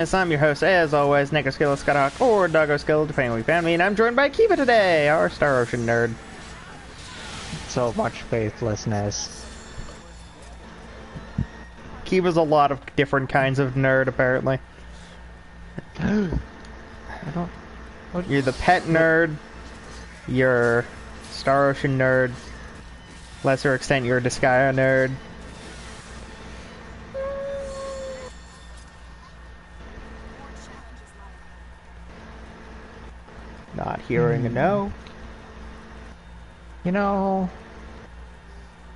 Yes, I'm your host, as always, Skill, Scottahawk, or Doggo Skill, depending on where you found me, and I'm joined by Kiva today, our Star Ocean nerd. So much faithlessness. Kiva's a lot of different kinds of nerd, apparently. I don't... What? You're the pet nerd, you're Star Ocean nerd, lesser extent you're a Disgaea nerd. Not hearing a no. You know,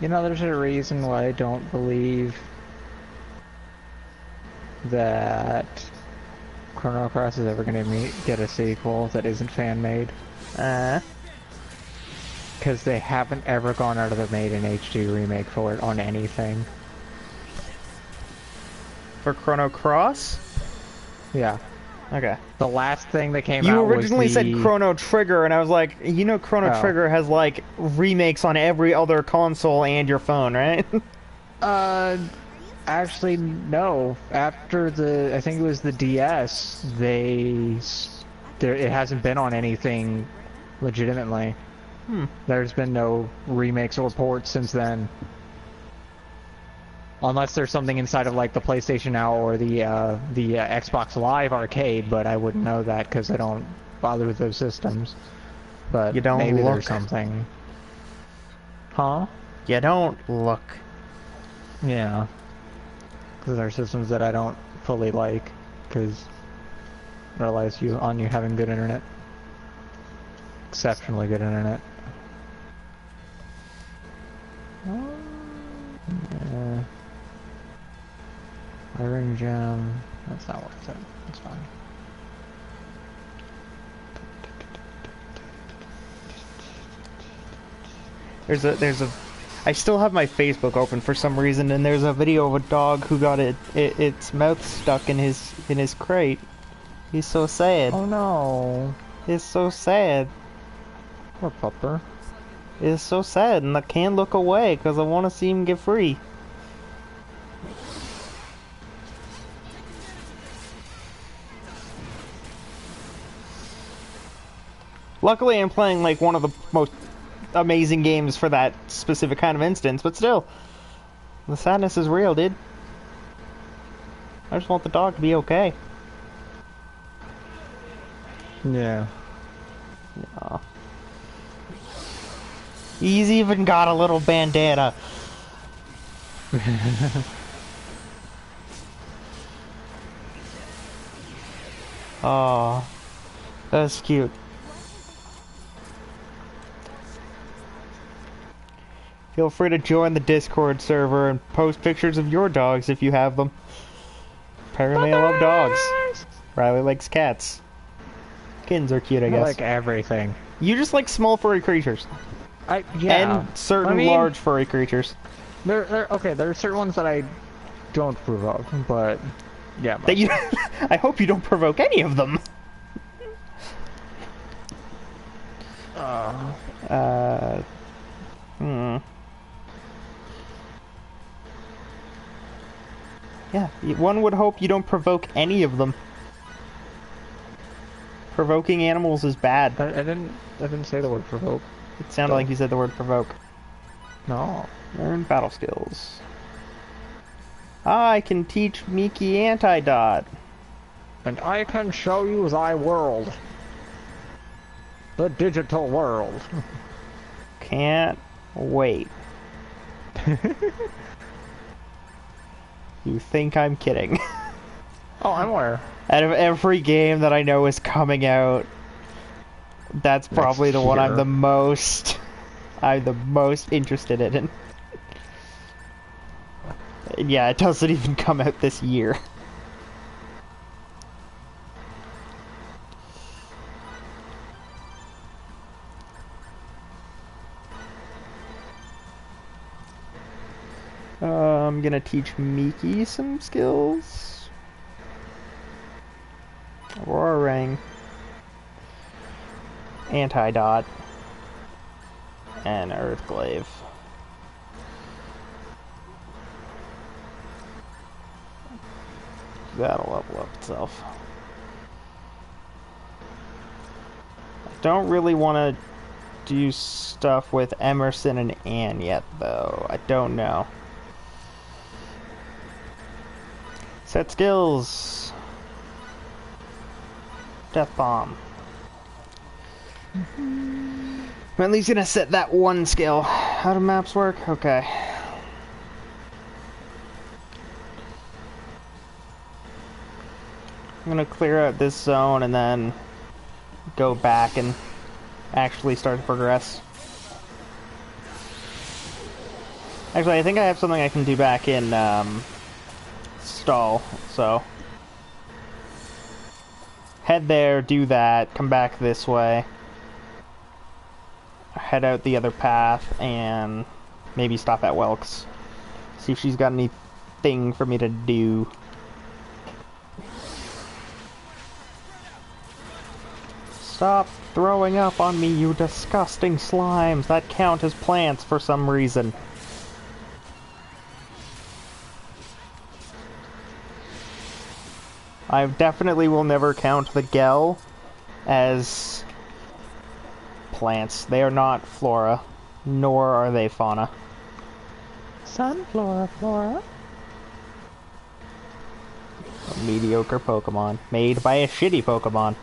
there's a reason why I don't believe that Chrono Cross is ever going to get a sequel that isn't fan-made. Because they haven't ever gone out of the made an HD remake for it on anything. For Chrono Cross? Yeah. Okay. The last thing that came out You was originally said Chrono Trigger, and I was like, you know Chrono Trigger has, like, remakes on every other console and your phone, right? Actually, no. After I think it was the DS, it hasn't been on anything legitimately. There's been no remakes or ports since then. Unless there's something inside of like the PlayStation Now or the Xbox Live arcade, but I wouldn't know that because I don't bother with those systems. But You don't maybe look. there's something. Huh? You don't look. Yeah. Because there are systems that I don't fully like, because it relies on you having good internet. Exceptionally good internet. Iron Gem. That's not worth it. That's fine. There's a I still have my Facebook open for some reason, and there's a video of a dog who got its mouth stuck in his crate. He's so sad. Oh no. It's so sad. Poor pupper. It's so sad, and I can't look away because I want to see him get free. Luckily, I'm playing like one of the most amazing games for that specific kind of instance, but still, the sadness is real, dude. I just want the dog to be okay. Yeah. Aw. He's even got a little bandana. Oh, that's cute. Feel free to join the Discord server and post pictures of your dogs if you have them. Apparently I love dogs. Riley likes cats. Kittens are cute, I guess. I like everything. You just like small furry creatures. Yeah. And certain large furry creatures. Okay, there are certain ones that I don't approve of, but yeah. That you, I hope you don't provoke any of them. Yeah, one would hope you don't provoke any of them. Provoking animals is bad. I didn't say the word provoke. It sounded like you said the word provoke. No. Learn battle skills. I can teach Miki anti-dot. And I can show you thy world. The digital world. Can't wait. You think I'm kidding? Oh, I'm aware. Out of every game that I know is coming out, that's probably the one I'm the most interested in. Yeah, it doesn't even come out this year. I'm gonna teach Miki some skills. Aurora Ring. Anti-dot. And Earthglaive. That'll level up itself. I don't really want to do stuff with Emerson and Anne yet, though. I don't know. Set skills. Death bomb. I'm at least gonna set that one skill. How do maps work? Okay. I'm gonna clear out this zone and then go back and actually start to progress. Actually, I think I have something I can do back in stall, so head there, do that, come back this way, head out the other path, and maybe stop at Welk's. See if she's got anything for me to do. Stop throwing up on me, you disgusting slimes that count as plants for some reason. I definitely will never count the Gel as plants. They are not flora, nor are they fauna. Sunflora, flora. A mediocre Pokemon, made by a shitty Pokemon.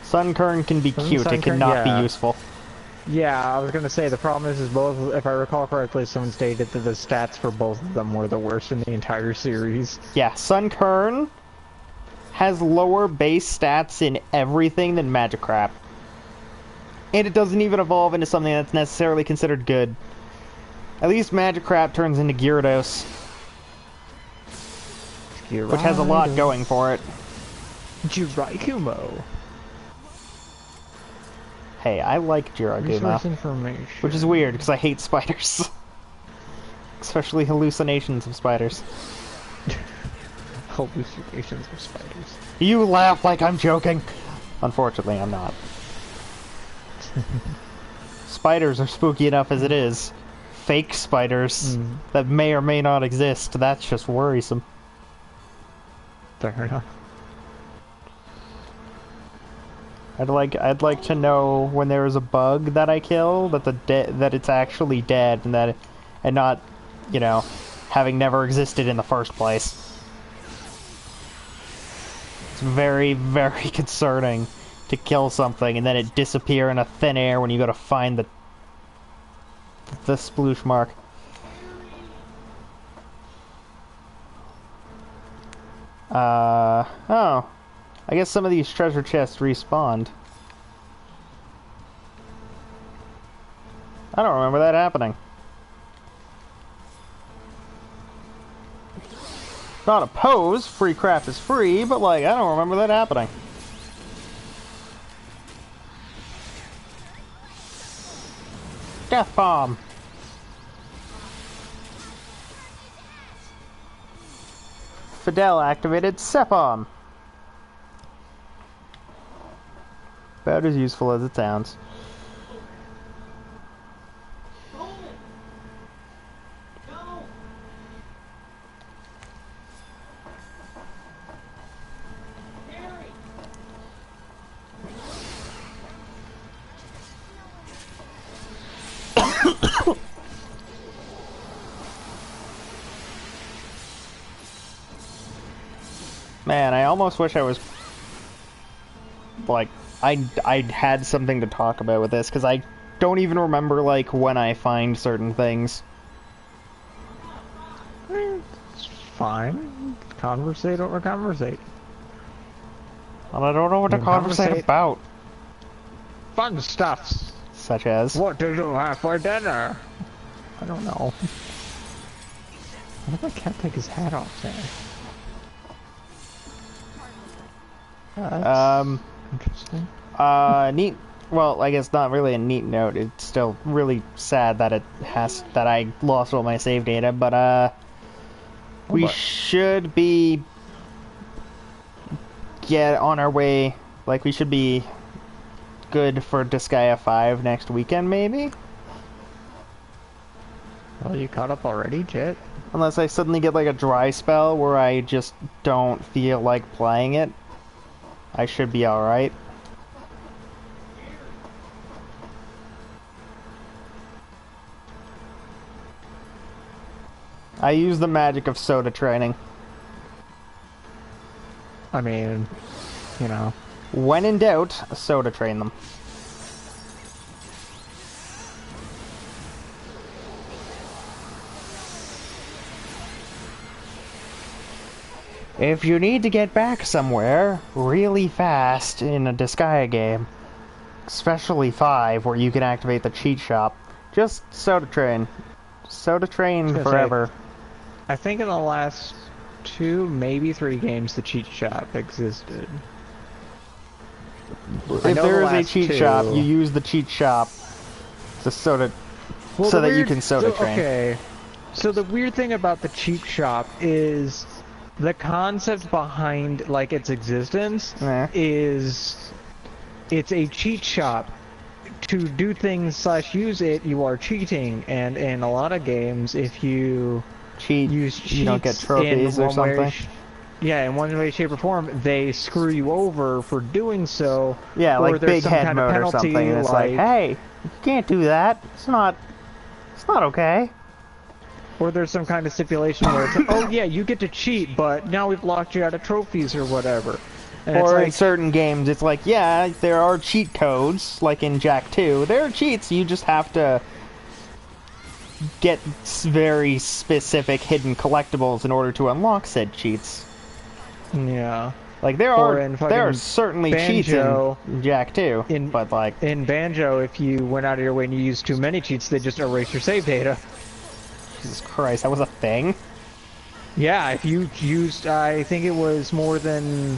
Sunkern can be cute, it cannot be useful. Yeah, I was gonna say, the problem is both, if I recall correctly, someone stated that the stats for both of them were the worst in the entire series. Yeah, Sunkern has lower base stats in everything than Magikarp. And it doesn't even evolve into something that's necessarily considered good. At least Magikarp turns into Gyarados. Which has a lot going for it. Jiraikumo. Hey, I like Jiraigumo. Which is weird, because I hate spiders. Especially hallucinations of spiders. Hallucinations of spiders. You laugh like I'm joking! Unfortunately, I'm not. Spiders are spooky enough as it is. Fake spiders that may or may not exist, that's just worrisome. Fair enough. I'd like to know when there is a bug that I kill that that it's actually dead and not, you know, having never existed in the first place. It's very, very concerning to kill something and then it disappear in a thin air when you go to find the sploosh mark. Oh. I guess some of these treasure chests respawned. I don't remember that happening. Not opposed, free craft is free, but like, I don't remember that happening. Death bomb! Fidel activated Sepom. About as useful as it sounds. Man, I almost wish I was like I had something to talk about with this, because I don't even remember, like, when I find certain things. It's fine. Conversate over conversate. Well, I don't know what to conversate about. Fun stuff. Such as? What did you have for dinner? I don't know. Why did my cat take his hat off there? Interesting. Neat. Well, I guess not really a neat note. It's still really sad that I lost all my save data, but we should be on our way. Like, we should be good for Disgaea 5 next weekend, maybe? Well, you caught up already, Jet? Unless I suddenly get like a dry spell where I just don't feel like playing it, I should be alright. I use the magic of soda training. I mean, you know. When in doubt, soda train them. If you need to get back somewhere really fast in a Disgaea game, especially 5 where you can activate the cheat shop, just soda train. Soda train forever. I think in the last 2, maybe 3 games the cheat shop existed. If there is a cheat shop, you use the cheat shop to soda, so that you can soda train. Okay, so the weird thing about the cheat shop is the concept behind like its existence is it's a cheat shop. To do things / use it, you are cheating, and in a lot of games, if you use cheats, you don't get trophies or something. Yeah, in one way, shape, or form, they screw you over for doing so. Yeah, or like big head kind mode or something. And it's like, hey, you can't do that. It's not okay. Or there's some kind of stipulation where it's like, oh yeah, you get to cheat, but now we've locked you out of trophies or whatever. And or like, in certain games, it's like, yeah, there are cheat codes, like in Jack 2. There are cheats, you just have to get very specific hidden collectibles in order to unlock said cheats. Yeah. Like, there are certainly cheats in Jack 2, but like... In Banjo, if you went out of your way and you used too many cheats, they just erase your save data. Jesus Christ, that was a thing? Yeah, if you used, I think it was more than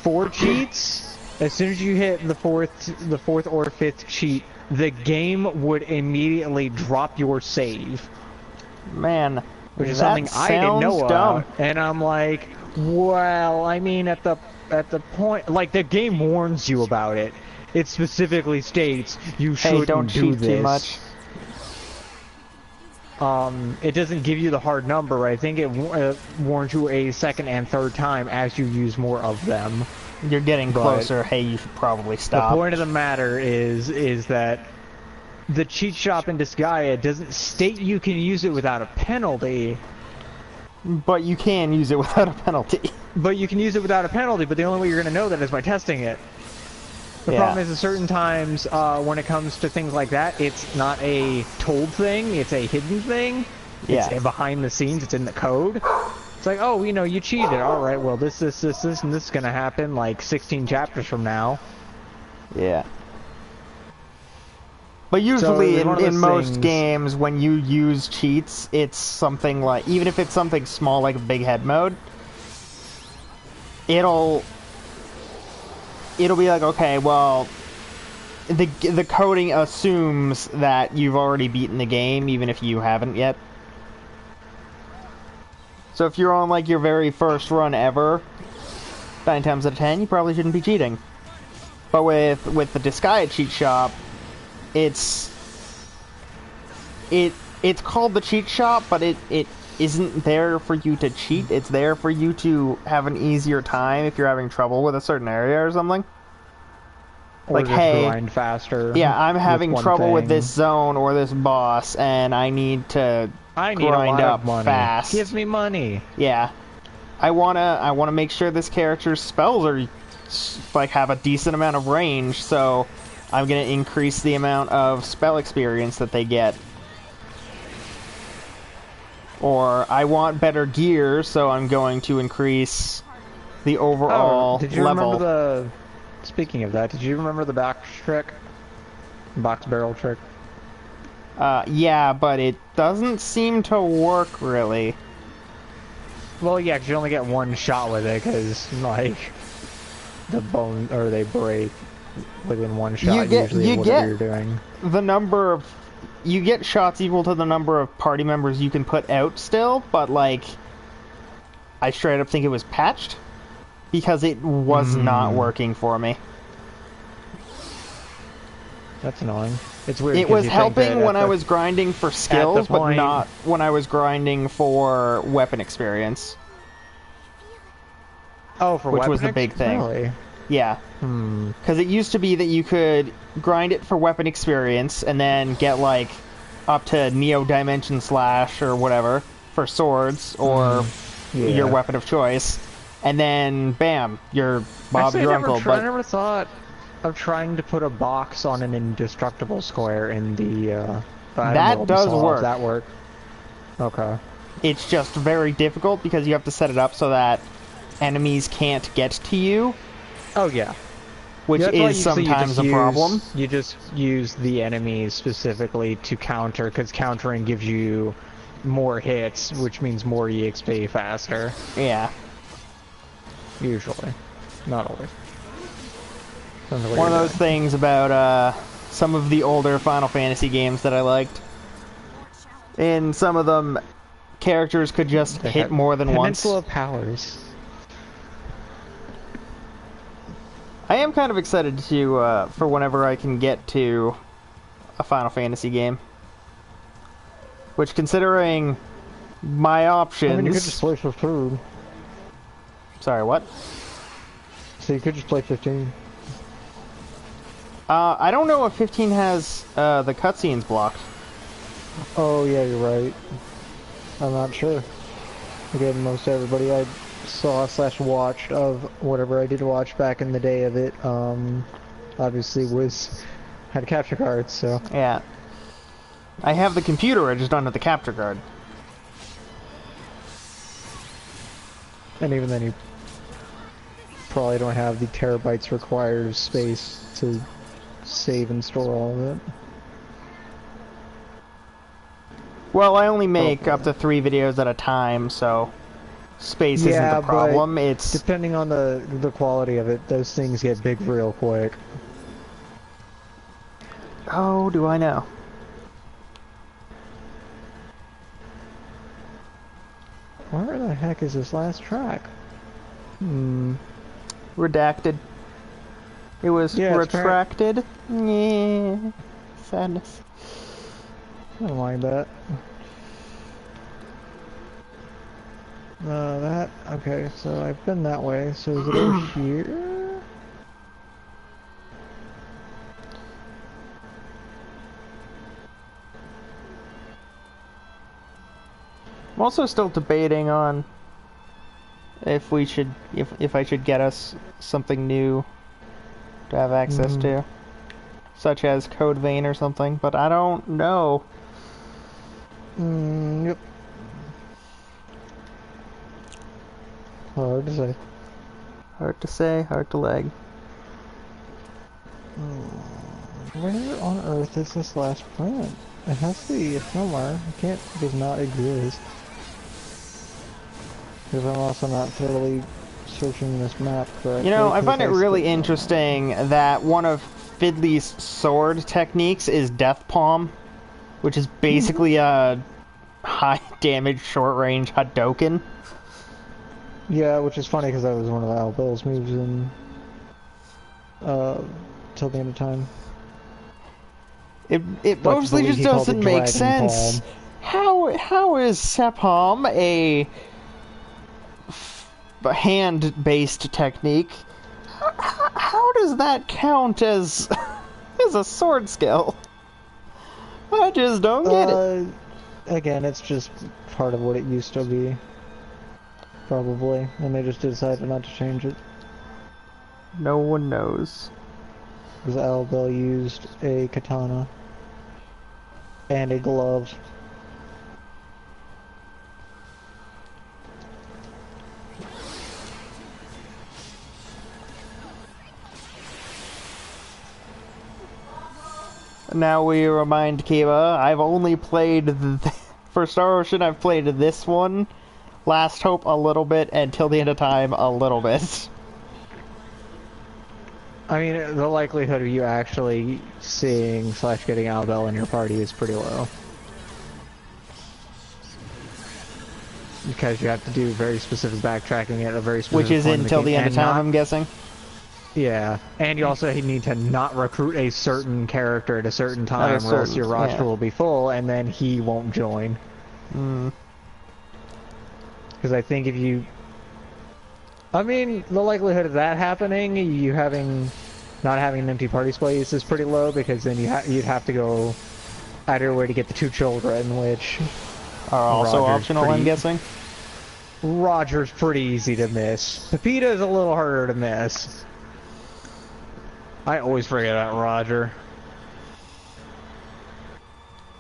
4 cheats, as soon as you hit the fourth or 5th cheat, the game would immediately drop your save. Man, which is something I didn't know about. And I'm like, well, I mean, at the point, like, the game warns you about it. It specifically states you shouldn't don't do cheat this. Too much. It doesn't give you the hard number. I think it warns you a 2nd and 3rd time as you use more of them. You're getting closer. Hey, you should probably stop. The point of the matter is that the cheat shop in Disgaea doesn't state you can use it without a penalty. But you can use it without a penalty. But you can use it without a penalty, but the only way you're going to know that is by testing it. The problem is, at certain times, when it comes to things like that, it's not a told thing, it's a hidden thing. It's behind the scenes, it's in the code. It's like, oh, you know, you cheated. Alright, well, this, and this is gonna happen, like, 16 chapters from now. Yeah. But usually, so in most games, when you use cheats, it's something like, even if it's something small like a big head mode, it'll be like, okay, well, the coding assumes that you've already beaten the game, even if you haven't yet. So if you're on, like, your very first run ever, 9 times out of 10, you probably shouldn't be cheating. But with the Disgaea cheat shop, it's called the cheat shop, but it isn't there for you to cheat. It's there for you to have an easier time if you're having trouble with a certain area or something. Or like, just hey, grind faster. Yeah, I'm having trouble with this zone or this boss, and I need to grind up fast. Give me money. Yeah, I wanna make sure this character's spells are like have a decent amount of range, so I'm gonna increase the amount of spell experience that they get. Or I want better gear, so I'm going to increase the overall did you level. Remember the... Speaking of that, did you remember the box trick? Box barrel trick? Yeah, but it doesn't seem to work, really. Well, yeah, 'cause you only get one shot with it, because, like, the bone, or they break within one shot, usually whatever you're doing. The number of... You get shots equal to the number of party members you can put out still, but, like, I straight up think it was patched, because it was not working for me. That's annoying. It's weird. It 'cause was you think that helping at when I the- was grinding for skills, but point- not when I was grinding for weapon experience. Oh, for which was weapon the big thing. Really? Yeah. Because it used to be that you could grind it for weapon experience and then get, like, up to Neo Dimension Slash or whatever for swords or your weapon of choice. And then, bam, you're Bob's Actually, your I uncle. I never thought of trying to put a box on an indestructible square in the That does work. That work. Okay. It's just very difficult because you have to set it up so that enemies can't get to you. Oh, yeah. Which is sometimes a problem. You just use the enemies specifically to counter, because countering gives you more hits, which means more EXP faster. Yeah. Usually. Not always. One of those things about some of the older Final Fantasy games that I liked. In some of them, characters could just hit more than once. Peninsula powers. I am kind of excited to for whenever I can get to a Final Fantasy game. Which, considering my options... I mean, you could just play 15. Sorry, what? So you could just play 15. I don't know if 15 has the cutscenes blocked. Oh, yeah, you're right. I'm not sure. Again, most everybody I saw / watched of whatever I did watch back in the day of it, obviously had capture cards, so... Yeah. I have the computer, I just don't have the capture card. And even then you probably don't have the terabytes required of space to save and store all of it. Well, I only make up to 3 videos at a time, so space isn't the problem. But it's depending on the quality of it, those things get big real quick. Oh, do I know? Where the heck is this last track? Redacted. It was retracted. Yeah. Sadness. I don't mind that. Okay, so I've been that way, so is it over here? I'm also still debating on if we should, if I should get us something new to have access to, such as Code Vein or something, but I don't know. Yep. Hard to say. Hard to say, hard to leg. Where on earth is this last print? It has to be somewhere. It does not exist. Because I'm also not totally searching this map correctly. You know, I find it really interesting that one of Fiddly's sword techniques is Death Palm, which is basically a high damage short range Hadouken. Yeah, which is funny because that was one of Al Bill's moves in Till the End of Time. It mostly just doesn't make sense. How is Sepalm a hand-based technique? How does that count as a sword skill? I just don't get it. Again, it's just part of what it used to be. Probably. And they just decided not to change it. No one knows. Because Al Bill used a katana. And a glove. Now we remind Kiba, I've only played for Star Ocean, I've played this one, Last Hope a little bit, and Till the End of Time a little bit. I mean, the likelihood of you actually seeing / getting Al Bell in your party is pretty low. Because you have to do very specific backtracking at a very specific Which is point in Till the End of Time, I'm guessing? Yeah, and you also need to not recruit a certain character at a certain time, or else your roster will be full, and then he won't join. Because I think if you... I mean, the likelihood of that happening, not having an empty party space is pretty low, because then you'd have to go out of your way to get the 2 children, which... are also optional, I'm guessing? Roger's pretty easy to miss. Pepita's a little harder to miss. I always forget about Roger.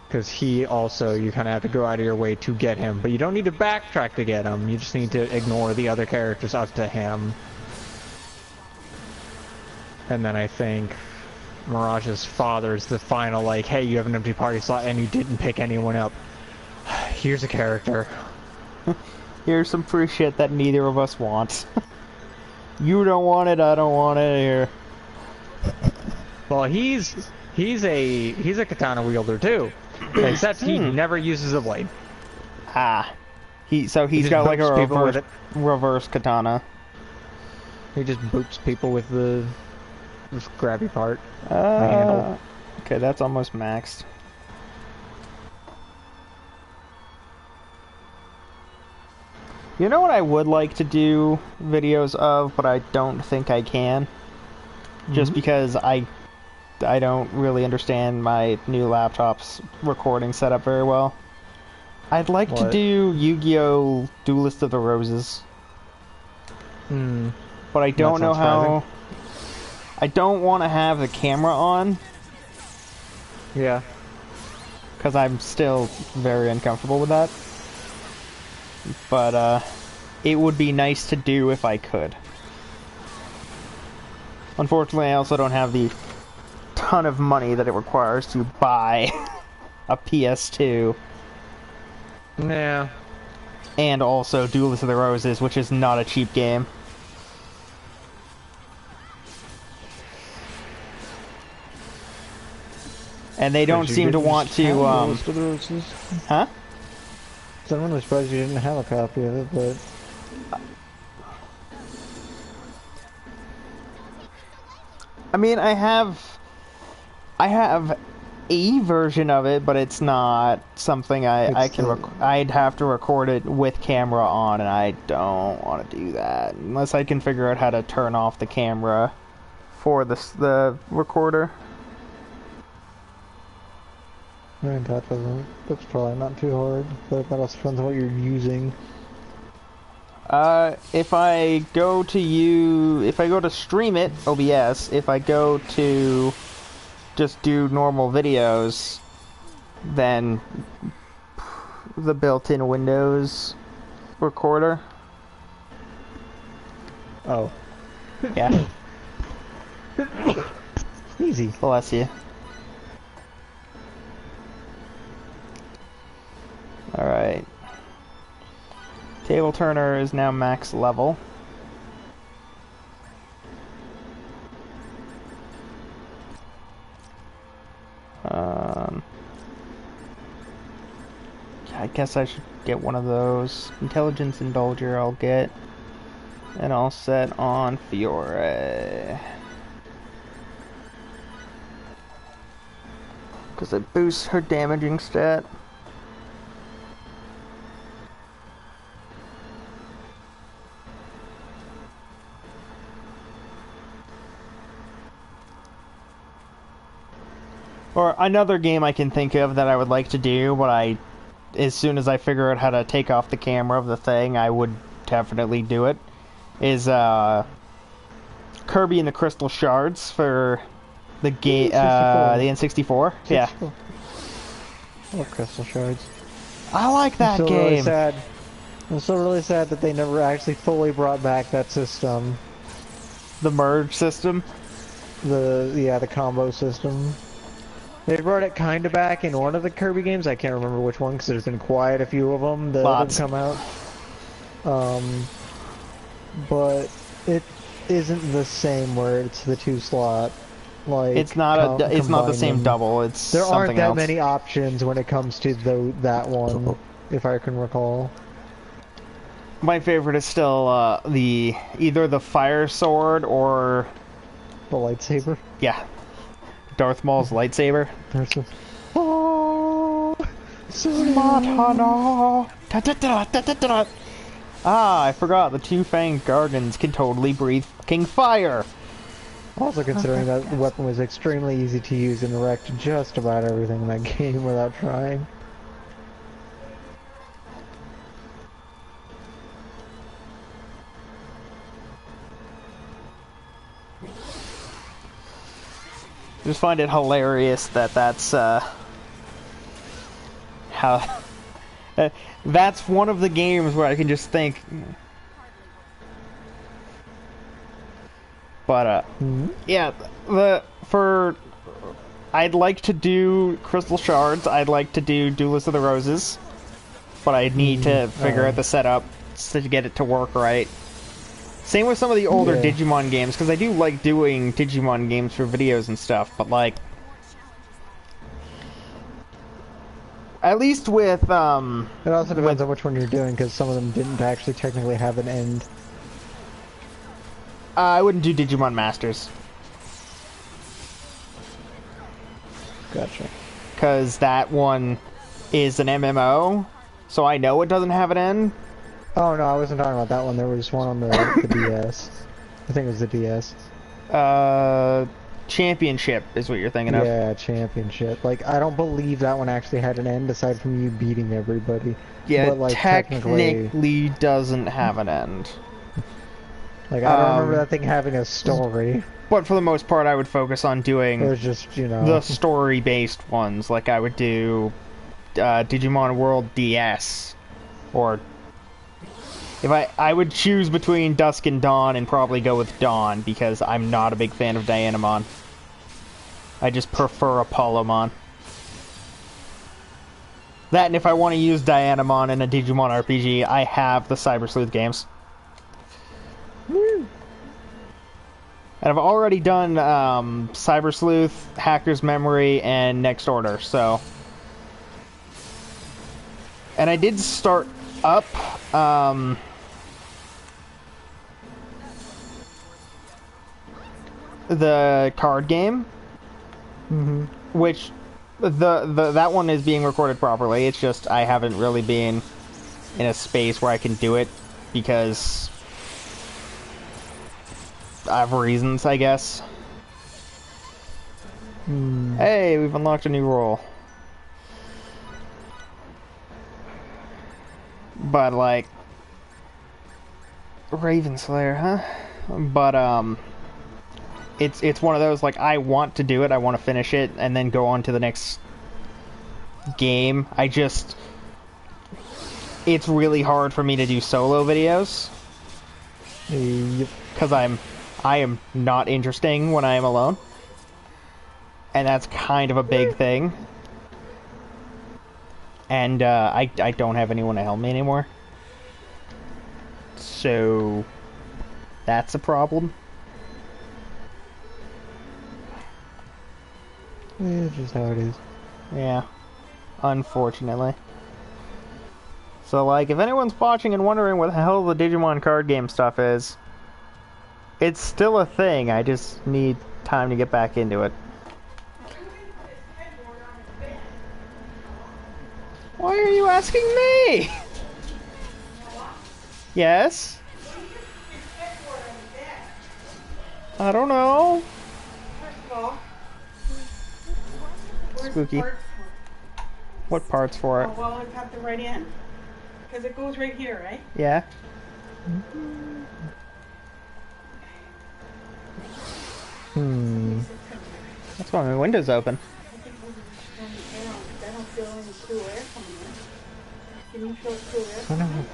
Because he also, you kind of have to go out of your way to get him. But you don't need to backtrack to get him. You just need to ignore the other characters up to him. And then I think Mirage's father's the final, like, hey, you have an empty party slot and you didn't pick anyone up. Here's a character. Here's some free shit that neither of us wants. You don't want it, I don't want it, here. Well, he's a katana wielder too, except he never uses a blade. Ah, he's got like a reverse katana. He just boops people with the grabby part. Okay, that's almost maxed. You know what I would like to do videos of, but I don't think I can? Just because I don't really understand my new laptop's recording setup very well. I'd like to do Yu-Gi-Oh! Duelist of the Roses. But I don't know how... I don't want to have the camera on. Yeah. Because I'm still very uncomfortable with that. But, it would be nice to do if I could. Unfortunately, I also don't have the ton of money that it requires to buy a PS2. Yeah. And also Duelist of the Roses, which is not a cheap game. And they don't seem to want to, Huh? Someone was surprised you didn't have a copy of it, but... I mean, I have a version of it, but it's not something I'd have to record it with camera on, and I don't want to do that unless I can figure out how to turn off the camera for the recorder. That's probably not too hard, but that also depends on what you're using. If I go to stream it, OBS, if I go to just do normal videos, then the built-in Windows recorder. Oh. Yeah. Easy. Bless you. Alright. Table turner is now max level. I guess I should get one of those. Intelligence Indulger I'll get. And I'll set on Fiore. Because it boosts her damaging stat. Or another game I can think of that I would like to do, but as soon as I figure out how to take off the camera of the thing, I would definitely do it, is Kirby and the Crystal Shards for the game, the N64. Yeah. I love Crystal Shards. I like that game. Really sad. I'm still really sad that they never actually fully brought back that system. The merge system? The combo system. They brought it kind of back in one of the Kirby games. I can't remember which one because there's been quite a few of them that have come out. But it isn't the same where it's the 2-slot. Like it's not the same double. It's there aren't that else. many options when it comes to that one, if I can recall. My favorite is still either the Fire Sword or The lightsaber. Yeah. Darth Maul's lightsaber. There's a... Oh, Smatana. Da-da-da-da-da-da. Ah, I forgot. The two-fanged Gargans can totally breathe fucking fire. Also considering that weapon was extremely easy to use and wrecked just about everything in that game without trying. Just find it hilarious that that's how that's one of the games where I can just think. But yeah, I'd like to do Crystal Shards. I'd like to do Duelist of the Roses, but I need to figure out the setup to get it to work right. Same with some of the older Digimon games, because I do like doing Digimon games for videos and stuff, but like... At least with, It also depends on which one you're doing, because some of them didn't actually technically have an end. I wouldn't do Digimon Masters. Gotcha. Because that one is an MMO, so I know it doesn't have an end. Oh no, I wasn't talking about that one. There was one on the DS. I think it was the DS. Championship is what you're thinking of. Yeah, Championship. Like, I don't believe that one actually had an end aside from you beating everybody. Yeah, but, like, technically doesn't have an end. Like, I don't remember that thing having a story. But for the most part, I would focus on doing... It was just, you know... the story-based ones. Like, I would do Digimon World DS. Or... if I would choose between Dusk and Dawn and probably go with Dawn, because I'm not a big fan of Dianamon. I just prefer Apollomon. That, and if I want to use Dianamon in a Digimon RPG, I have the Cyber Sleuth games. Woo. And I've already done Cyber Sleuth, Hacker's Memory, and Next Order, so... And I did start up... the card game, which that one is being recorded properly. It's just I haven't really been in a space where I can do it because I have reasons, I guess. Hey, we've unlocked a new role. But like Raven Slayer, huh? But it's one of those, like, I want to do it, I want to finish it, and then go on to the next game. It's really hard for me to do solo videos. Because I am not interesting when I am alone. And that's kind of a big thing. And I don't have anyone to help me anymore. So that's a problem. It's just how it is. Yeah. Unfortunately. So, like, if anyone's watching and wondering what the hell the Digimon card game stuff is, it's still a thing. I just need time to get back into it. Why are you asking me? Yes? I don't know. Spooky. What part's for it? Oh, well, I have to write in. Because it goes right here, right? Yeah. That's why my window's open.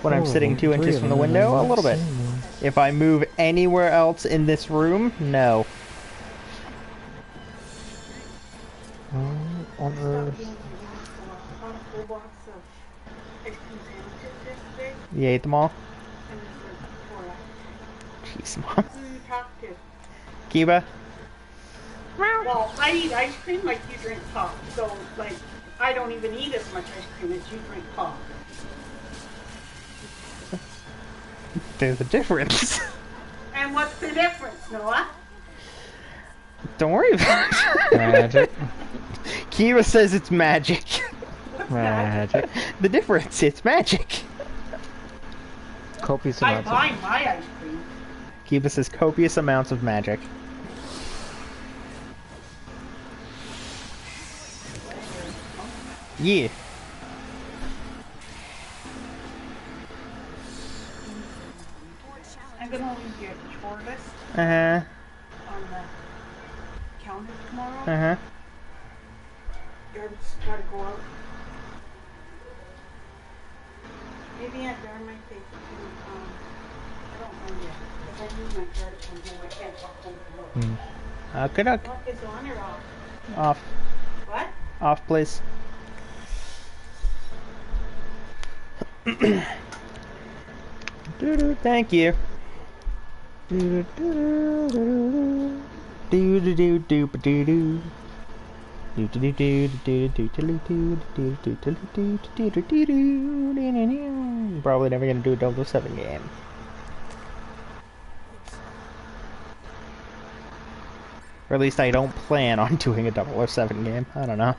When I'm sitting 2 inches from the window, a little bit. If I move anywhere else in this room, no. On Earth. You ate them all? Jeez, Mom. Kiba? Well, I eat ice cream like you drink pop. So, like, I don't even eat as much ice cream as you drink pop. There's a difference. And what's the difference, Noah? Don't worry about it. Magic. Kiva says it's magic. Magic. The difference, it's magic. Copious I amounts. buy my ice cream. Kiva says copious amounts of magic. Yeah. I'm gonna leave your chore list Uh-huh. on the counter tomorrow. Uh-huh. Garbage gotta go out. Maybe Aunt Darren might take you to, I don't know yet. Because I need my car to come home. I can't walk home from work. Good luck. Lock is on or off? Off. What? Off, please. Doo-doo, thank you. Doo-doo-doo-doo-doo. Doo-doo-doo-doo-doo-doo. Doo-doo-doo-doo-doo-doo-doo-doo-doo-doo-doo-doo-doo-doo-doo-doo-doo-doo-doo. Probably never gonna do a 007 game. Or at least I don't plan on doing a 007 game. I don't know.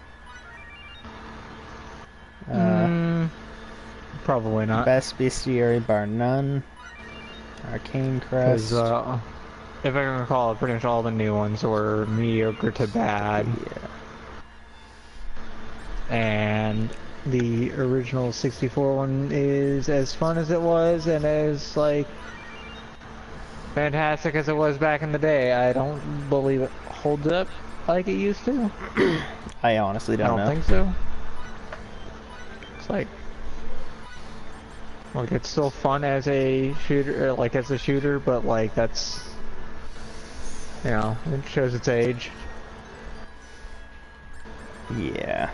Probably not. Best bestiary bar none. Arcane Crest. Because, if I can recall, pretty much all the new ones were mediocre to bad. Yeah. And the original 64 one is as fun as it was and as, like, fantastic as it was back in the day. I don't believe it holds up like it used to. I honestly I don't don't know. think so. It's like it's still fun as a shooter, but like that's, you know, it shows its age. Yeah.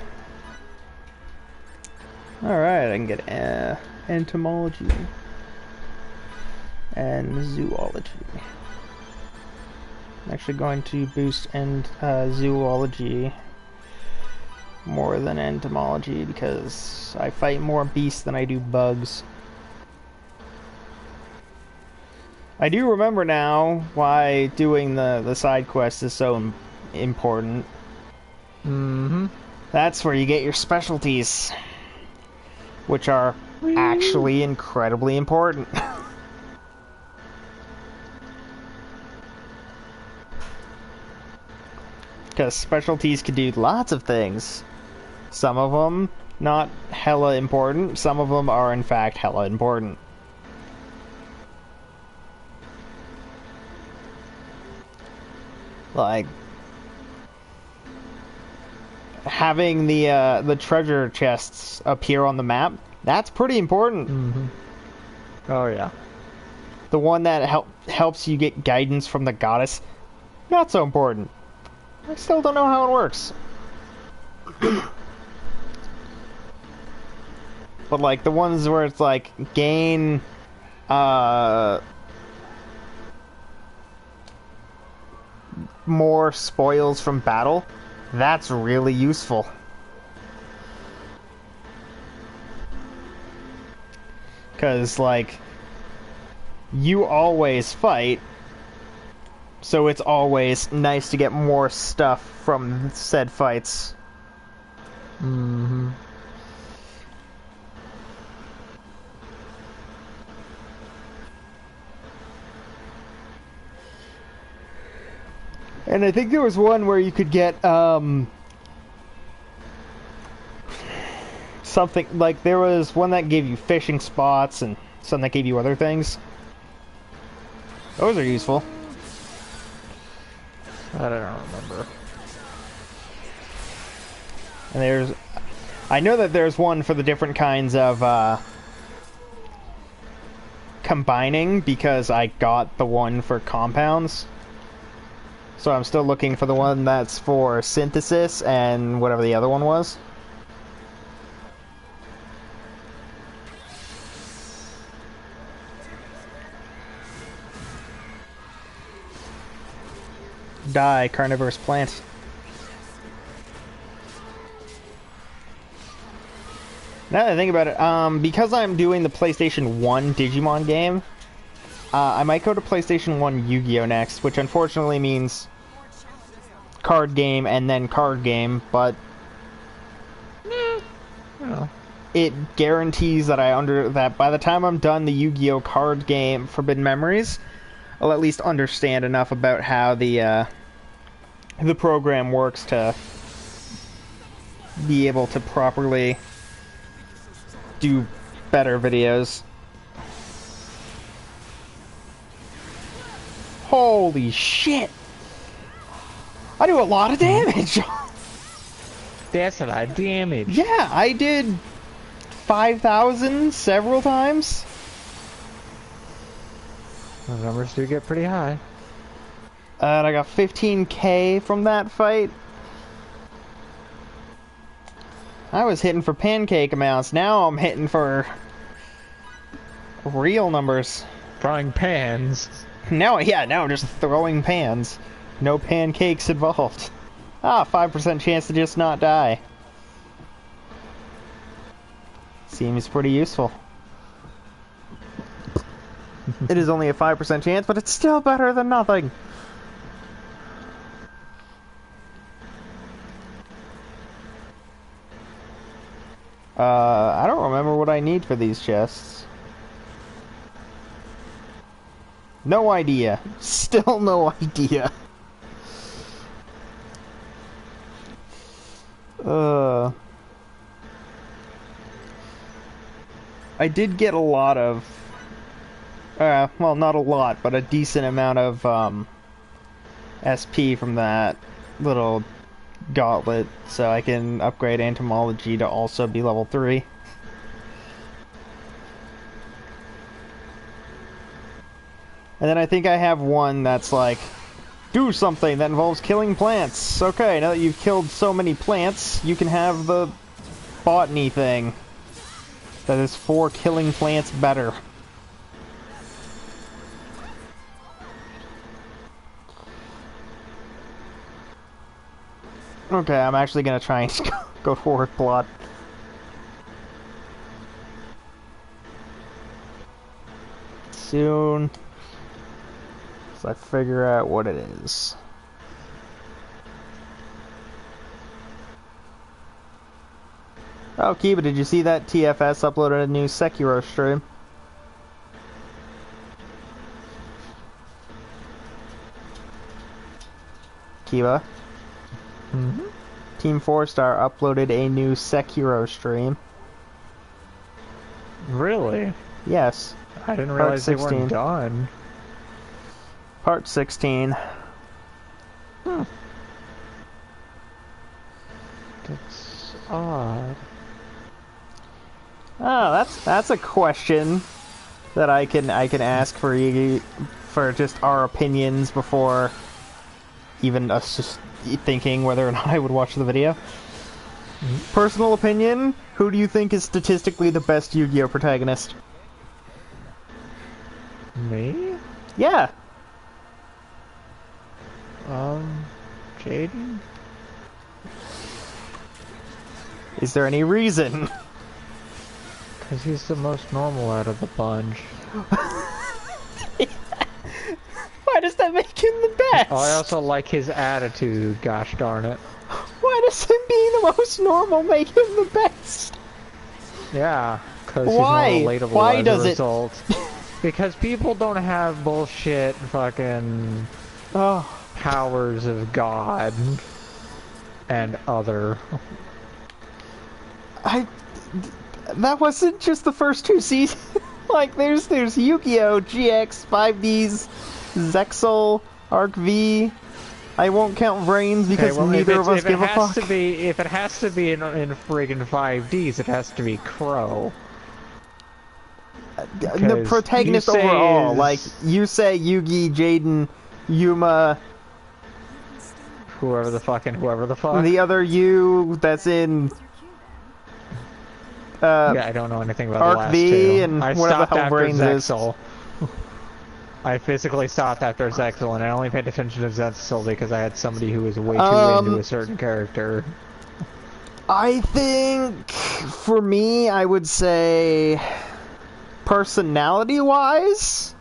Alright, I can get entomology and zoology. I'm actually going to boost zoology more than entomology because I fight more beasts than I do bugs. I do remember now why doing the side quest is so important. Mm-hmm. That's where you get your specialties, which are actually incredibly important. Because specialties can do lots of things. Some of them not hella important, some of them are in fact hella important. Like having the treasure chests appear on the map, that's pretty important. Mm-hmm. Oh yeah. The one that helps you get guidance from the goddess, not so important. I still don't know how it works. But like the ones where it's like gain more spoils from battle, that's really useful. Cause like you always fight, so it's always nice to get more stuff from said fights. Mm-hmm. And I think there was one where you could get something like there was one that gave you fishing spots and some that gave you other things. Those are useful. I don't remember. And I know that there's one for the different kinds of combining because I got the one for compounds. So I'm still looking for the one that's for synthesis and whatever the other one was. Die, carnivorous plant. Now that I think about it, because I'm doing the PlayStation 1 Digimon game, I might go to PlayStation 1 Yu-Gi-Oh! Next, which unfortunately means card game and then card game, but Well, it guarantees that that by the time I'm done the Yu-Gi-Oh card game Forbidden Memories, I'll at least understand enough about how the program works to be able to properly do better videos. Holy shit! I do a lot of damage! that's a lot of damage. Yeah, I did 5,000 several times. The numbers do get pretty high. And I got 15k from that fight. I was hitting for pancake amounts. Now I'm hitting for real numbers. Frying pans. Now I'm just throwing pans. No pancakes involved. 5% chance to just not die. Seems pretty useful. It is only a 5% chance, but it's still better than nothing. I don't remember what I need for these chests. No idea. Still no idea. I did get a lot of... well, not a lot, but a decent amount of SP from that little gauntlet, so I can upgrade entomology to also be level 3. And then I think I have one that's like, do something that involves killing plants. Okay, now that you've killed so many plants, you can have the botany thing that is for killing plants better. Okay, I'm actually gonna try and go forward plot. Soon. So I figure out what it is. Oh, Kiba, did you see that TFS uploaded a new Sekiro stream? Kiba? Mm-hmm. Team 4-Star uploaded a new Sekiro stream. Really? Yes. I didn't Part realize they 16. weren't done. Part 16. That's odd. Oh, that's a question that I can ask for you, for just our opinions before even us just thinking whether or not I would watch the video. Personal opinion, who do you think is statistically the best Yu-Gi-Oh protagonist? Me? Yeah. Jaden? Is there any reason? Because he's the most normal out of the bunch. Why does that make him the best? Oh, I also like his attitude, gosh darn it. Why does him being the most normal make him the best? Yeah, because he's Why? more relatable Why as does a it- result. Because people don't have bullshit fucking Oh, powers of God and other. that wasn't just the first 2 seasons. Like, there's Yu-Gi-Oh! GX, 5Ds, Zexal, Arc V. I won't count Brains because neither of us give a fuck. If it has to be in friggin' 5Ds, it has to be Crow. The protagonist Yusei overall, is- like Yusei, Yugi, Jaden, Yuma, Whoever the fuck. the other Yu that's in Yeah, I don't know anything about Arc the last V two. and I whatever the stopped hell after Brains is. Zexal. I physically stopped after Zexal, and I only paid attention to Zexal because I had somebody who was way too into a certain character. I think, for me, I would say, personality-wise,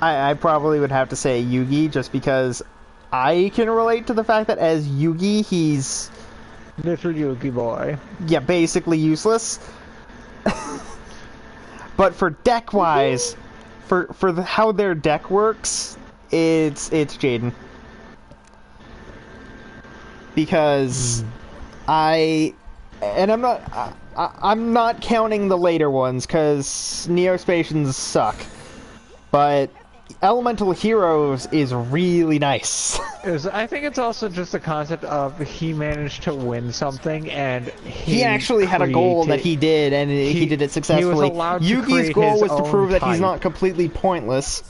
I probably would have to say Yugi, just because I can relate to the fact that as Yugi, he's Little Yugi boy. yeah, basically useless. But for deck wise, how their deck works, it's Jaden. Because I'm not counting the later ones because Neospatians suck, but Elemental Heroes is really nice. I think it's also just the concept of he managed to win something, and he actually had a goal that he did, and he did it successfully. He was allowed to Yugi's goal was to prove that type. he's not completely pointless.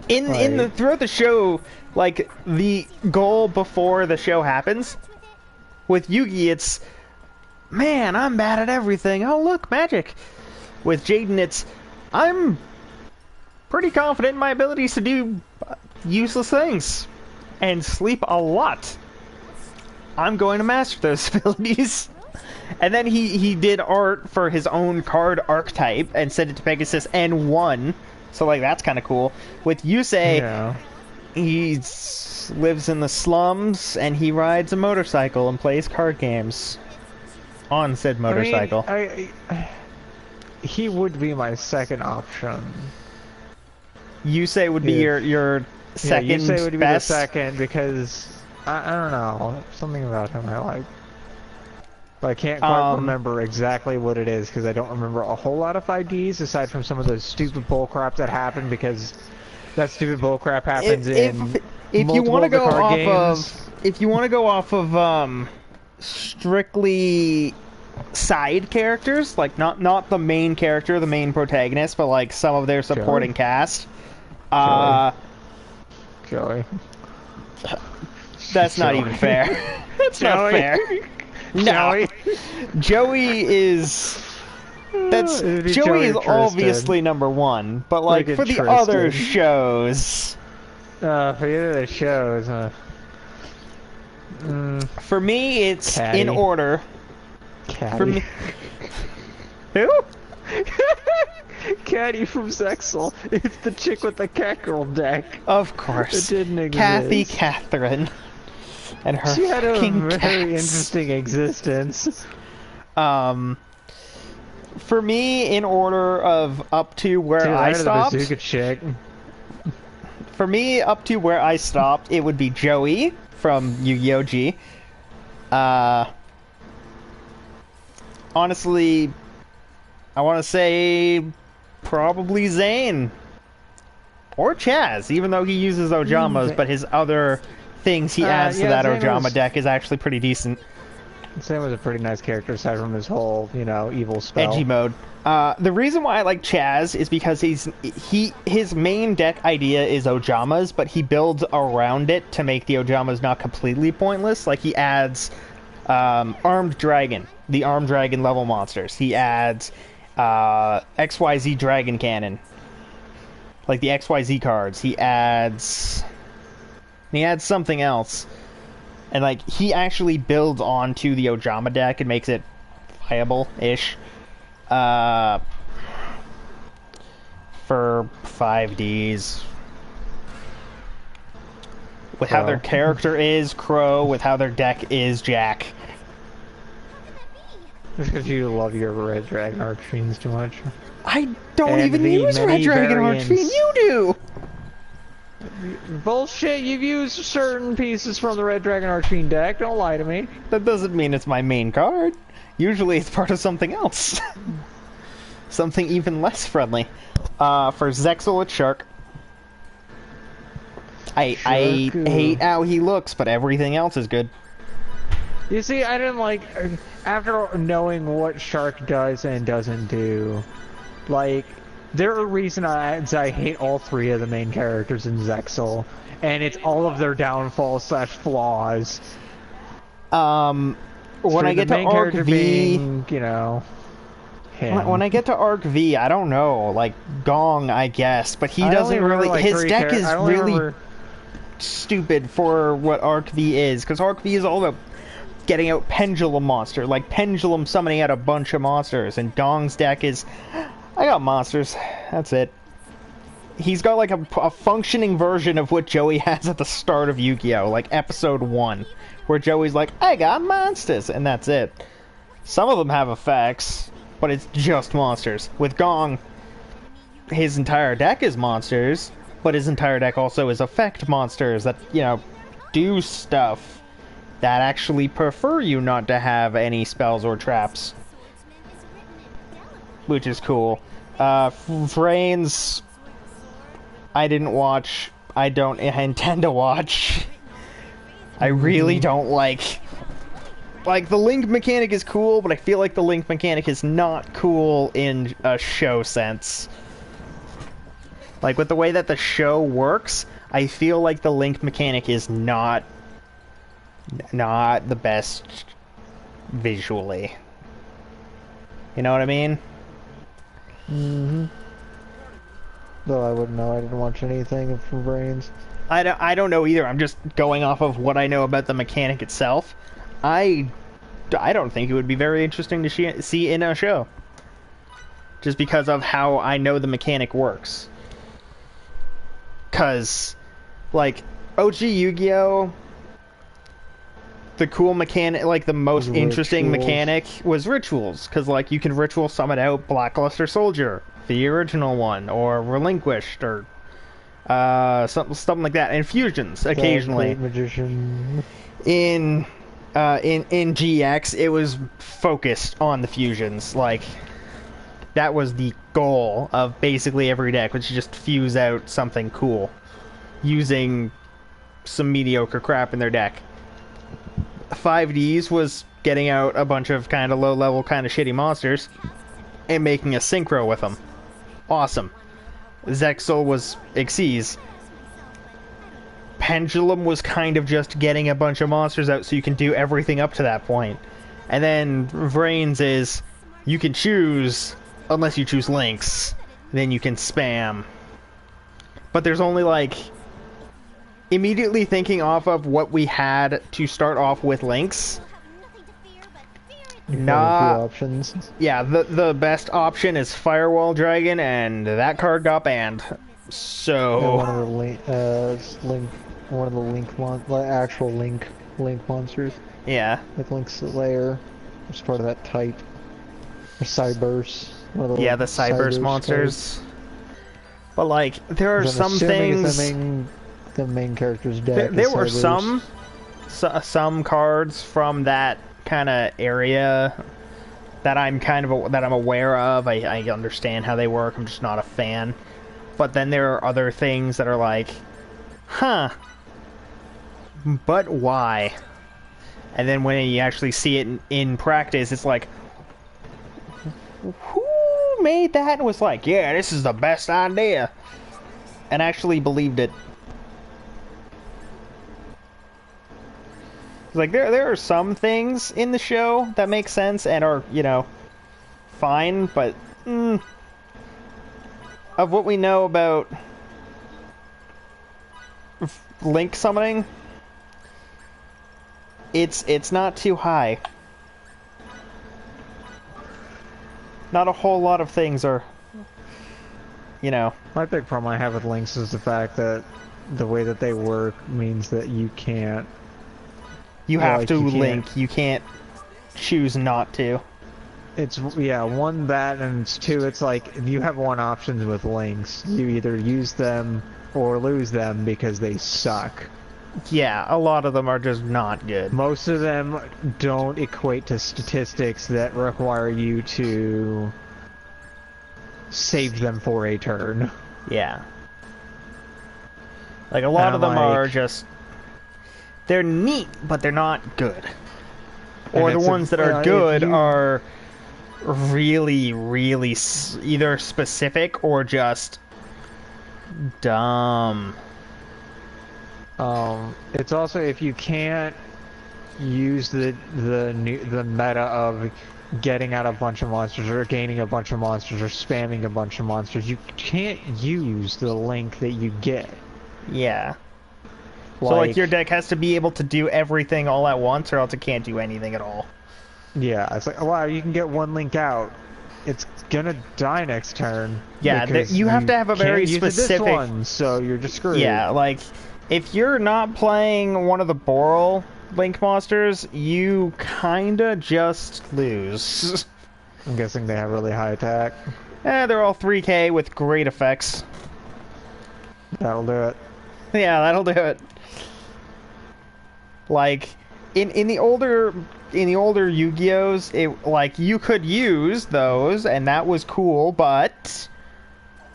Throughout the show, like the goal before the show happens, with Yugi, it's man, I'm bad at everything. Oh look, magic. With Jaden, it's I'm pretty confident in my abilities to do useless things and sleep a lot. I'm going to master those abilities. And then he did art for his own card archetype and sent it to Pegasus and won. So like that's kind of cool. With Yusei, Yeah. he lives in the slums and he rides a motorcycle and plays card games on said motorcycle. He would be my second option. Yusei would be your second Yeah, Yusei would be best. the second because I don't know, something about him I like. But I can't quite remember exactly what it is because I don't remember a whole lot of IDs aside from some of those stupid bullcrap that happened because that stupid bullcrap happens in if you want to go off games. of if you want to go off of strictly side characters, like not the main character, the main protagonist, but like some of their supporting cast. Joey. That's not even fair. That's not fair. No. Joey is Joey is obviously number one, but like for the other shows. For the other shows, For me, it's Caddy. in order. Caddy. For me, who? Caddy from Zexel. It's the chick with the cat girl deck. Of course. It didn't exist. Kathy Catherine. And her She had a fucking very cats. interesting existence. For me, in order of up to where I stopped. The bazooka chick. For me, up to where I stopped, it would be Joey from Yu-Gi-Oh! G. Honestly, I want to say probably Zane. Or Chaz, even though he uses Ojamas, but his other things he adds to that Zane Ojama was- deck is actually pretty decent. Sam was a pretty nice character aside from his whole, evil spell. Edgy mode. The reason why I like Chaz is because his main deck idea is Ojamas, but he builds around it to make the Ojamas not completely pointless. Like he adds Armed Dragon, the Armed Dragon level monsters. He adds XYZ Dragon Cannon, like the XYZ cards. He adds something else. And, like, he actually builds onto the Ojama deck and makes it viable-ish. For 5Ds. With how their character is Crow, with how their deck is Jack. Just because you love your Red Dragon Archfiends too much. I don't And even the use Red many Dragon variants. Archfiend, you do! Bullshit, you've used certain pieces from the Red Dragon Archfiend deck, don't lie to me. That doesn't mean it's my main card. Usually it's part of something else. Something even less friendly. For Zexal, it's Shark. I hate how he looks, but everything else is good. You see, I didn't like, after knowing what Shark does and doesn't do, like, there are reasons I hate all three of the main characters in Zexal, and it's all of their downfalls / flaws. When I get to Arc V, being, him. when I get to Arc V, I don't know, like Gong, I guess, but he doesn't really. Like his deck is really remember... stupid for what Arc V is, because Arc V is all about getting out Pendulum monster, like Pendulum summoning out a bunch of monsters, and Gong's deck is, I got monsters, that's it. He's got like a functioning version of what Joey has at the start of Yu-Gi-Oh! Like episode 1, where Joey's like, I got monsters, and that's it. Some of them have effects, but it's just monsters. With Gong, his entire deck is monsters, but his entire deck also is effect monsters that, you know, do stuff that actually prefer you not to have any spells or traps. Which is cool. Vrains, I didn't watch. I don't intend to watch. I really don't like... Like, the link mechanic is cool, but I feel like the link mechanic is not cool in a show sense. Like, with the way that the show works, I feel like the link mechanic is not the best visually. You know what I mean? Mm-hmm. Though I wouldn't know. I didn't watch anything from Brains. I don't know either. I'm just going off of what I know about the mechanic itself. I don't think it would be very interesting to see in a show. Just because of how I know the mechanic works. Because, like, OG Yu-Gi-Oh! The cool mechanic, like, the most interesting mechanic was rituals. Because, like, you can ritual summon out Blackluster Soldier, the original one, or Relinquished, or something like that. And fusions, occasionally. Magician. In GX, it was focused on the fusions. Like, that was the goal of basically every deck, which is just fuse out something cool using some mediocre crap in their deck. 5Ds was getting out a bunch of kind of low-level, kind of shitty monsters and making a synchro with them. Awesome. Zexal was Xyz. Pendulum was kind of just getting a bunch of monsters out so you can do everything up to that point. And then Vrains is, you can choose, unless you choose links, then you can spam. But there's only like, immediately thinking off of what we had to start off with links. Options. Yeah, the best option is Firewall Dragon, and that card got banned. So one of the actual link monsters. Yeah. With Link's Lair, which is part of that type. Or Cybers. Yeah, the Cybers monsters. But like, there are some things. The main character's deck. There were some cards from that kind of area that I'm aware of. I understand how they work. I'm just not a fan. But then there are other things that are like, huh, but why? And then when you actually see it in practice, it's like, who made that and was like, yeah, this is the best idea, and actually believed it. Like, there are some things in the show that make sense and are, you know, fine, but of what we know about Link summoning, it's not too high. Not a whole lot of things are, you know. My big problem I have with links is the fact that the way that they work means that you can't. You have to link. You can't choose not to. It's, yeah, one, that, and it's two, it's like, if you have one option with links, you either use them or lose them because they suck. Yeah, a lot of them are just not good. Most of them don't equate to statistics that require you to save them for a turn. Yeah. Like, a lot of them are just... They're neat, but they're not good. Or the ones that are good are really, really either specific or just dumb. It's also, if you can't use the meta of getting out a bunch of monsters or gaining a bunch of monsters or spamming a bunch of monsters, you can't use the link that you get. Yeah. So, like, your deck has to be able to do everything all at once, or else it can't do anything at all. Yeah, it's like, wow, you can get one link out. It's gonna die next turn. Yeah, you have to have a very specific... This one, so you're just screwed. Yeah, like, if you're not playing one of the Boral Link monsters, you kinda just lose. I'm guessing they have really high attack. They're all 3K with great effects. That'll do it. Yeah, that'll do it. Like, in the older Yu-Gi-Ohs, like, you could use those, and that was cool, but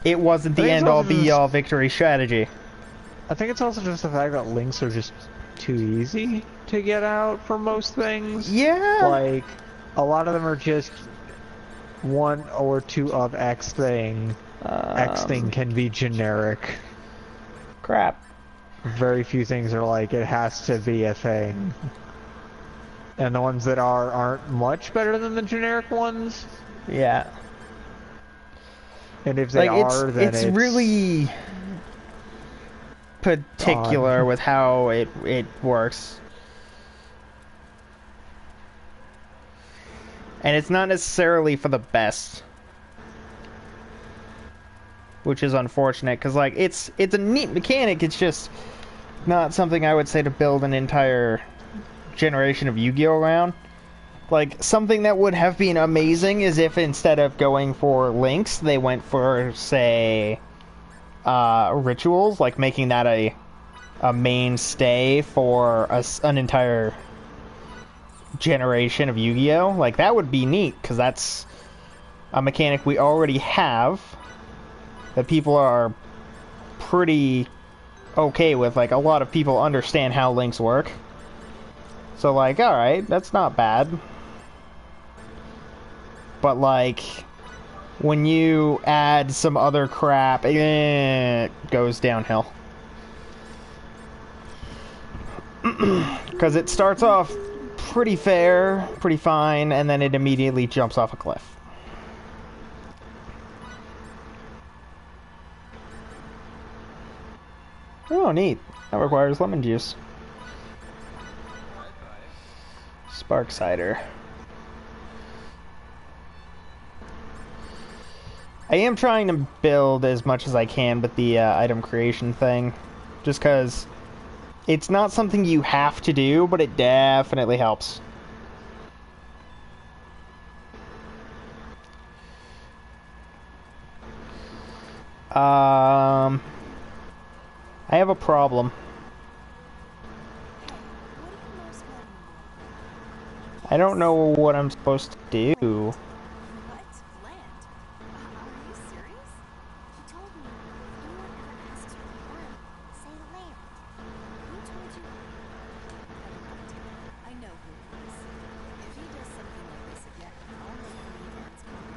it wasn't the end-all be-all victory strategy. I think it's also just the fact that links are just too easy to get out for most things. Yeah. Like, a lot of them are just one or two of X thing. X thing can be generic. Crap. Very few things are like, it has to be a thing. And the ones that aren't much better than the generic ones. Yeah. And if they like, then it's really particular with how it works. And it's not necessarily for the best. Which is unfortunate, because, like, it's a neat mechanic, it's just not something I would say to build an entire generation of Yu-Gi-Oh! Around. Like, something that would have been amazing is if instead of going for links, they went for, say, rituals, like making that a mainstay for an entire generation of Yu-Gi-Oh! Like, that would be neat, because that's a mechanic we already have that people are pretty okay with. Like, a lot of people understand how links work. So, like, alright, that's not bad. But, like, when you add some other crap, it goes downhill. Because it starts off pretty fair, pretty fine, and then it immediately jumps off a cliff. Oh, neat. That requires lemon juice. Spark cider. I am trying to build as much as I can with the item creation thing. Just because it's not something you have to do, but it definitely helps. I have a problem. I don't know what I'm supposed to do. What? Land? Are you serious? He told me if anyone ever asks for land, say land. Who told you? Never mind. I know who it is. If he does something like this again, I'll make him leave once more.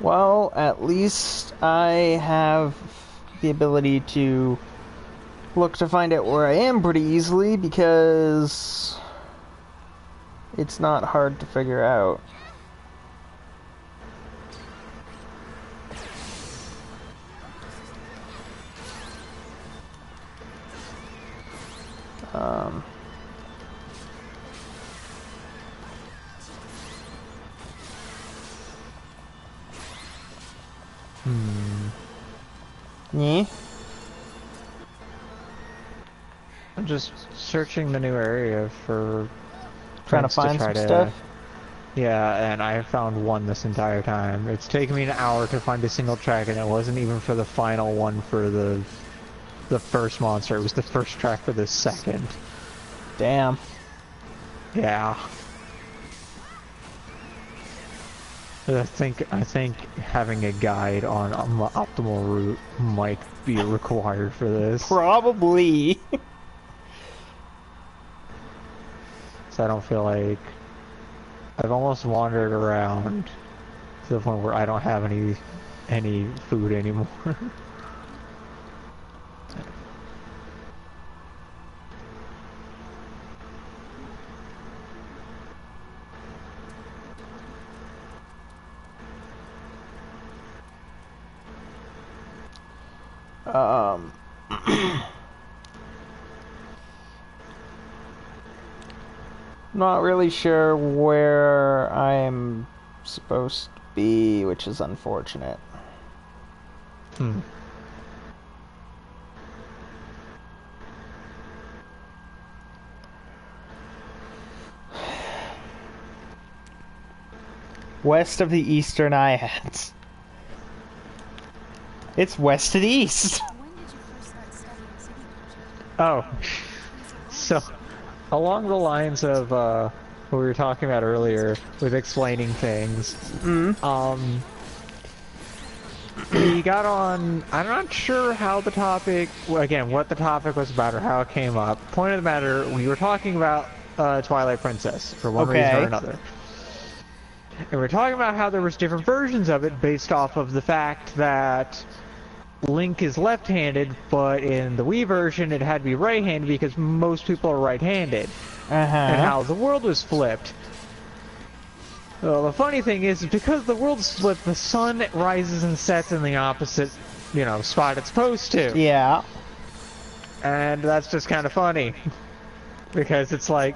Well, at least I have the ability to look to find out where I am pretty easily, because it's not hard to figure out. Yeah. I'm just searching the new area for Trying to find some stuff. Yeah, and I found one this entire time. It's taken me an hour to find a single track, and it wasn't even for the final one for the first monster. It was the first track for the second. Damn. Yeah. I think having a guide on the optimal route might be required for this. Probably. So I don't feel like I've almost wandered around to the point where I don't have any food anymore. Um, not really sure where I'm supposed to be, which is unfortunate. Hmm. West of the Eastern Islands. It's west to the east. When did you first start studying city culture? Oh, so along the lines of what we were talking about earlier with explaining things, we got on. I'm not sure how the topic, again, what the topic was about or how it came up. Point of the matter, we were talking about Twilight Princess for one reason or another. And we're talking about how there was different versions of it based off of the fact that Link is left-handed, but in the Wii version it had to be right-handed because most people are right-handed. And how the world was flipped. Well, the funny thing is, because the world's flipped, the sun rises and sets in the opposite, spot it's supposed to. Yeah. And that's just kind of funny. Because it's like,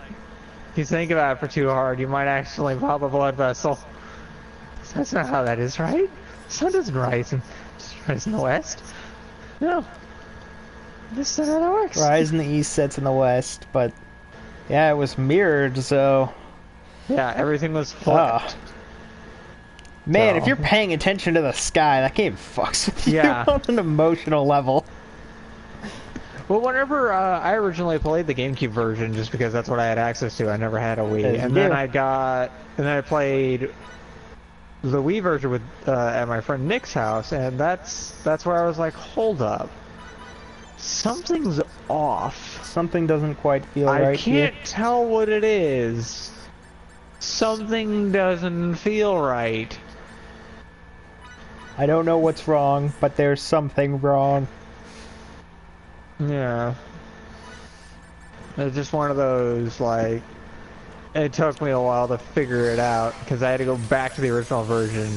if you think about it for too hard, you might actually pop a blood vessel. That's not how that is, right? The sun doesn't rise in the west. No. This is how that works. Rise in the east, sets in the west, but yeah, it was mirrored, so... Yeah, everything was flipped. Man, So- if you're paying attention to the sky, that game fucks with you Yeah. on an emotional level. Well, whenever I originally played the GameCube version, just because that's what I had access to, I never had a Wii, As you and then do. I played the Wii version with at my friend Nick's house, and that's where I was like, hold up, something's off. Something doesn't quite feel I right here. can't tell what it is. Something doesn't feel right. I don't know what's wrong, but there's something wrong. Yeah. It's just one of those, like, it took me a while to figure it out, because I had to go back to the original version,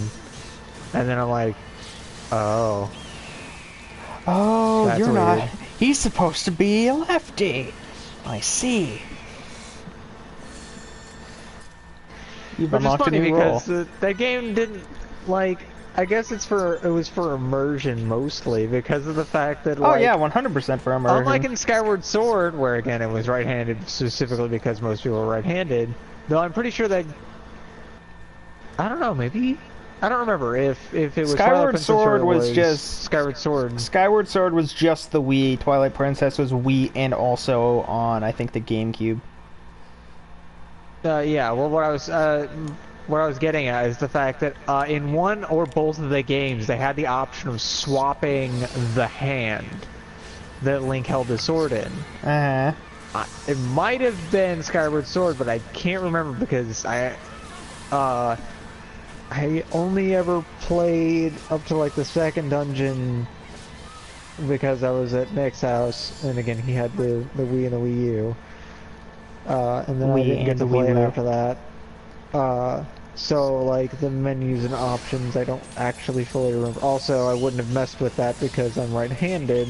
and then I'm like, oh. Oh, That's you're not... weird. He's supposed to be a lefty. I see. You've Which is unlocked a funny new role. because that game didn't, like, I guess it was for immersion mostly, because of the fact that, Oh like, yeah, 100% for immersion. unlike in Skyward Sword, where again it was right-handed specifically because most people are right-handed, though I'm pretty sure that, I don't know, maybe, I don't remember if it was Twilight Skyward Princess or Sword it was just... Skyward Sword. Skyward Sword was just the Wii. Twilight Princess was Wii and also on, I think, the GameCube. Yeah, well, what I was getting at is the fact that in one or both of the games, they had the option of swapping the hand that Link held his sword in. It might have been Skyward Sword, but I can't remember because I only ever played up to like the second dungeon because I was at Nick's house, and again he had the Wii and the Wii U. And then I Wii didn't get and to the play it Wii U. after that. So like the menus and options I don't actually fully remember. Also, I wouldn't have messed with that because I'm right-handed.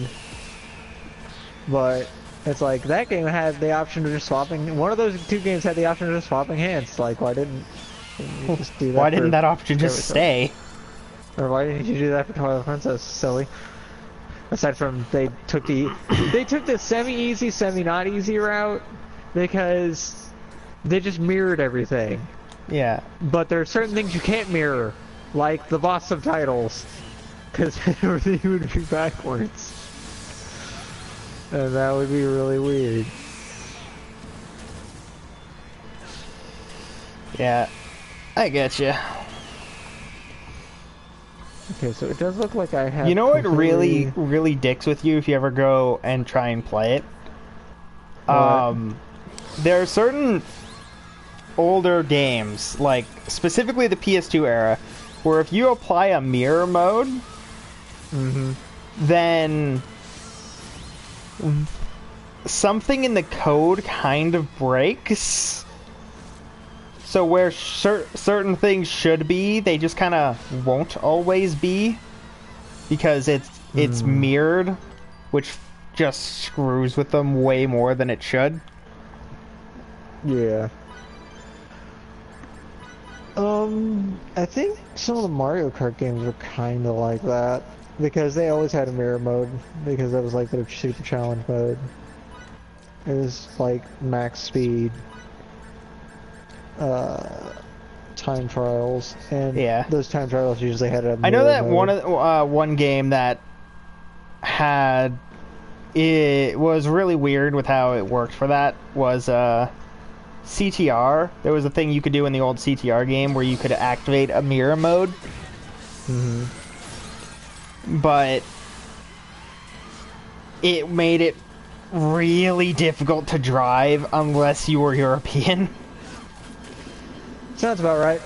But it's like that game had the option of just swapping. One of those two games had the option of just swapping hands. Like why didn't you just do that? Why didn't for that option just Skyward Sword? stay? Or why didn't you do that for Twilight Princess? Silly. Aside from they took the semi-easy, semi-not easy route because they just mirrored everything. Yeah. But there are certain things you can't mirror, like the boss subtitles, because everything would be backwards. And that would be really weird. Yeah. I get you. Okay, so it does look like I have. You know what completely- really dicks with you if you ever go and try and play it? What? There are certain older games, like specifically the PS2 era, where if you apply a mirror mode, then something in the code kind of breaks. So where certain things should be, they just kind of won't always be, because it's mirrored, which just screws with them way more than it should. Yeah. I think some of the Mario Kart games were kind of like that because they always had a mirror mode because that was like their super challenge mode. It was like max speed, time trials, and Yeah. those time trials usually had a mirror I know that mode. one game that had it was really weird with how it worked for that was CTR. There was a thing you could do in the old CTR game where you could activate a mirror mode. But it made it really difficult to drive unless you were European. Sounds about right.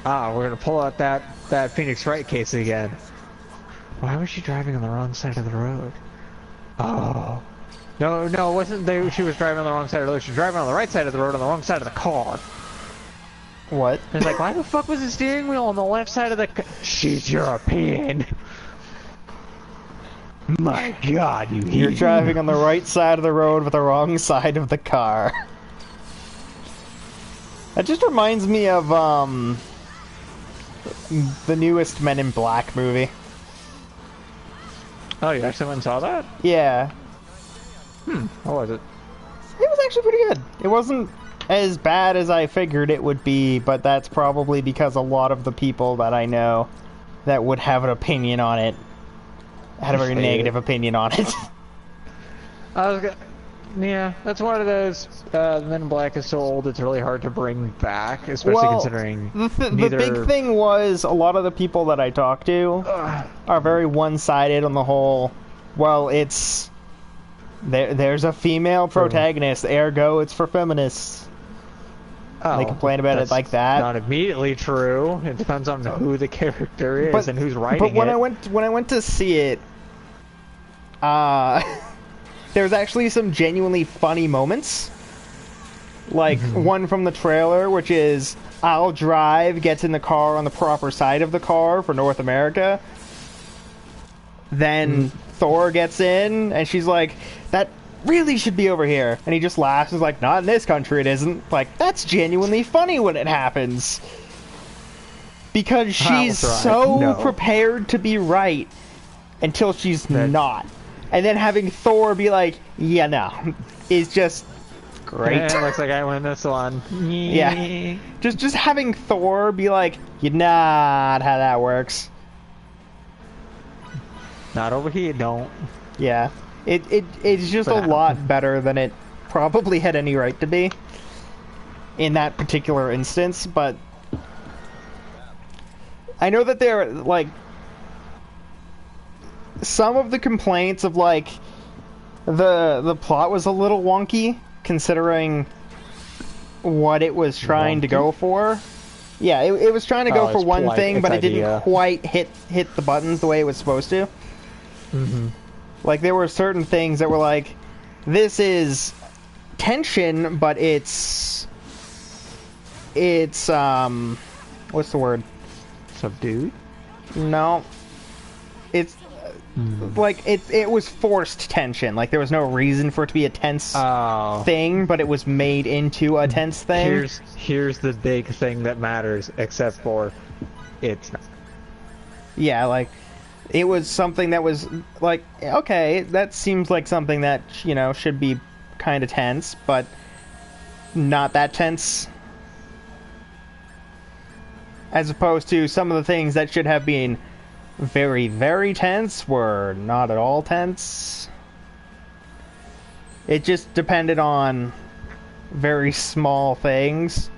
We're gonna pull out that Phoenix Wright case again. Why was she driving on the wrong side of the road? Oh. No, it wasn't she was driving on the wrong side of the road. She was driving on the right side of the road on the wrong side of the car. What? It's like, why the fuck was the steering wheel on the left side of the car? She's European. My God, You're driving on the right side of the road with the wrong side of the car. That just reminds me of the newest Men in Black movie. Oh, you actually went and saw that? Yeah. How was it? It was actually pretty good. It wasn't as bad as I figured it would be, but that's probably because a lot of the people that I know that would have an opinion on it had a very negative opinion on it. Yeah, that's one of those. Men in Black is so old it's really hard to bring back, especially considering the big thing was a lot of the people that I talk to are very one-sided on the whole. Well, it's there's a female protagonist, ergo it's for feminists. Oh, they complain about it like that. Not immediately true. It depends on who the character is and who's writing it. But when I went to see it, there's actually some genuinely funny moments. Like one from the trailer, which is I'll drive, gets in the car on the proper side of the car for North America. Then Thor gets in, and she's like, that really should be over here. And he just laughs and is like, not in this country it isn't. Like, that's genuinely funny when it happens. Because she's so prepared to be right until she's not. And then having Thor be like, yeah, no, is just great. Yeah, looks like I win this one. Yeah. Just having Thor be like, you're not how that works. Not over here, don't. Yeah. It's just a lot better than it probably had any right to be in that particular instance, but I know that there, like, some of the complaints of, like, the plot was a little wonky, considering what it was trying to go for. Yeah, it was trying to go for one thing, but it didn't quite hit the buttons the way it was supposed to. Like, there were certain things that were like, this is tension, but it's what's the word? Subdued? No. It's like it was forced tension. Like, there was no reason for it to be a tense thing, but it was made into a tense thing. Here's the big thing that matters, except for it's not. Yeah, like, it was something that was like, okay, that seems like something that, you know, should be kind of tense, but not that tense. As opposed to some of the things that should have been very, very tense were not at all tense. It just depended on very small things,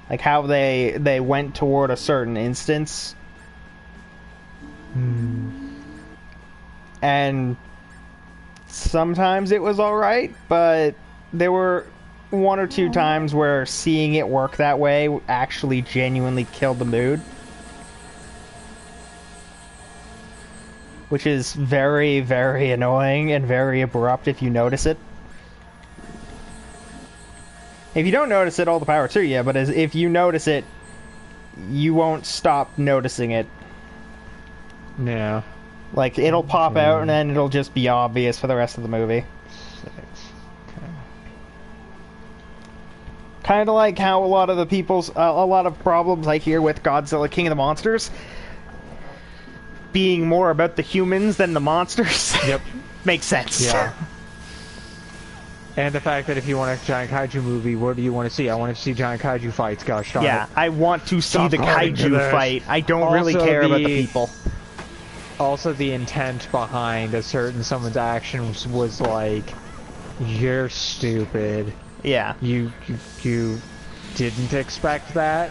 like how they went toward a certain instance. And sometimes it was alright, but there were one or two times where seeing it work that way actually genuinely killed the mood. Which is very, very annoying and very abrupt if you notice it. If you don't notice it, all the power to you, but if you notice it, you won't stop noticing it. Yeah. Like, it'll pop out and then it'll just be obvious for the rest of the movie. 6. Okay. Kind of like how a lot of the a lot of problems I hear with Godzilla King of the Monsters being more about the humans than the monsters. Yep. Makes sense. Yeah. And the fact that if you want a giant kaiju movie, what do you want to see? I want to see giant kaiju fights, gosh darn Yeah, it. I want to see Stop the going to kaiju this. fight. I don't really Also, care about the people. Also, the intent behind someone's actions was like, you're stupid. Yeah. You didn't expect that?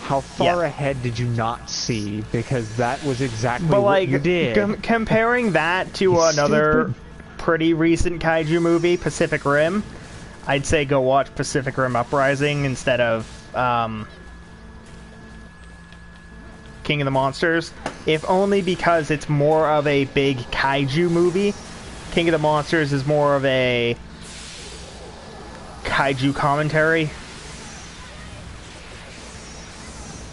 How far ahead did you not see? Because that was exactly But what like, you did. comparing that to He's another stupid. pretty recent kaiju movie, Pacific Rim, I'd say go watch Pacific Rim Uprising instead of King of the Monsters, if only because it's more of a big kaiju movie. King of the Monsters is more of a kaiju commentary.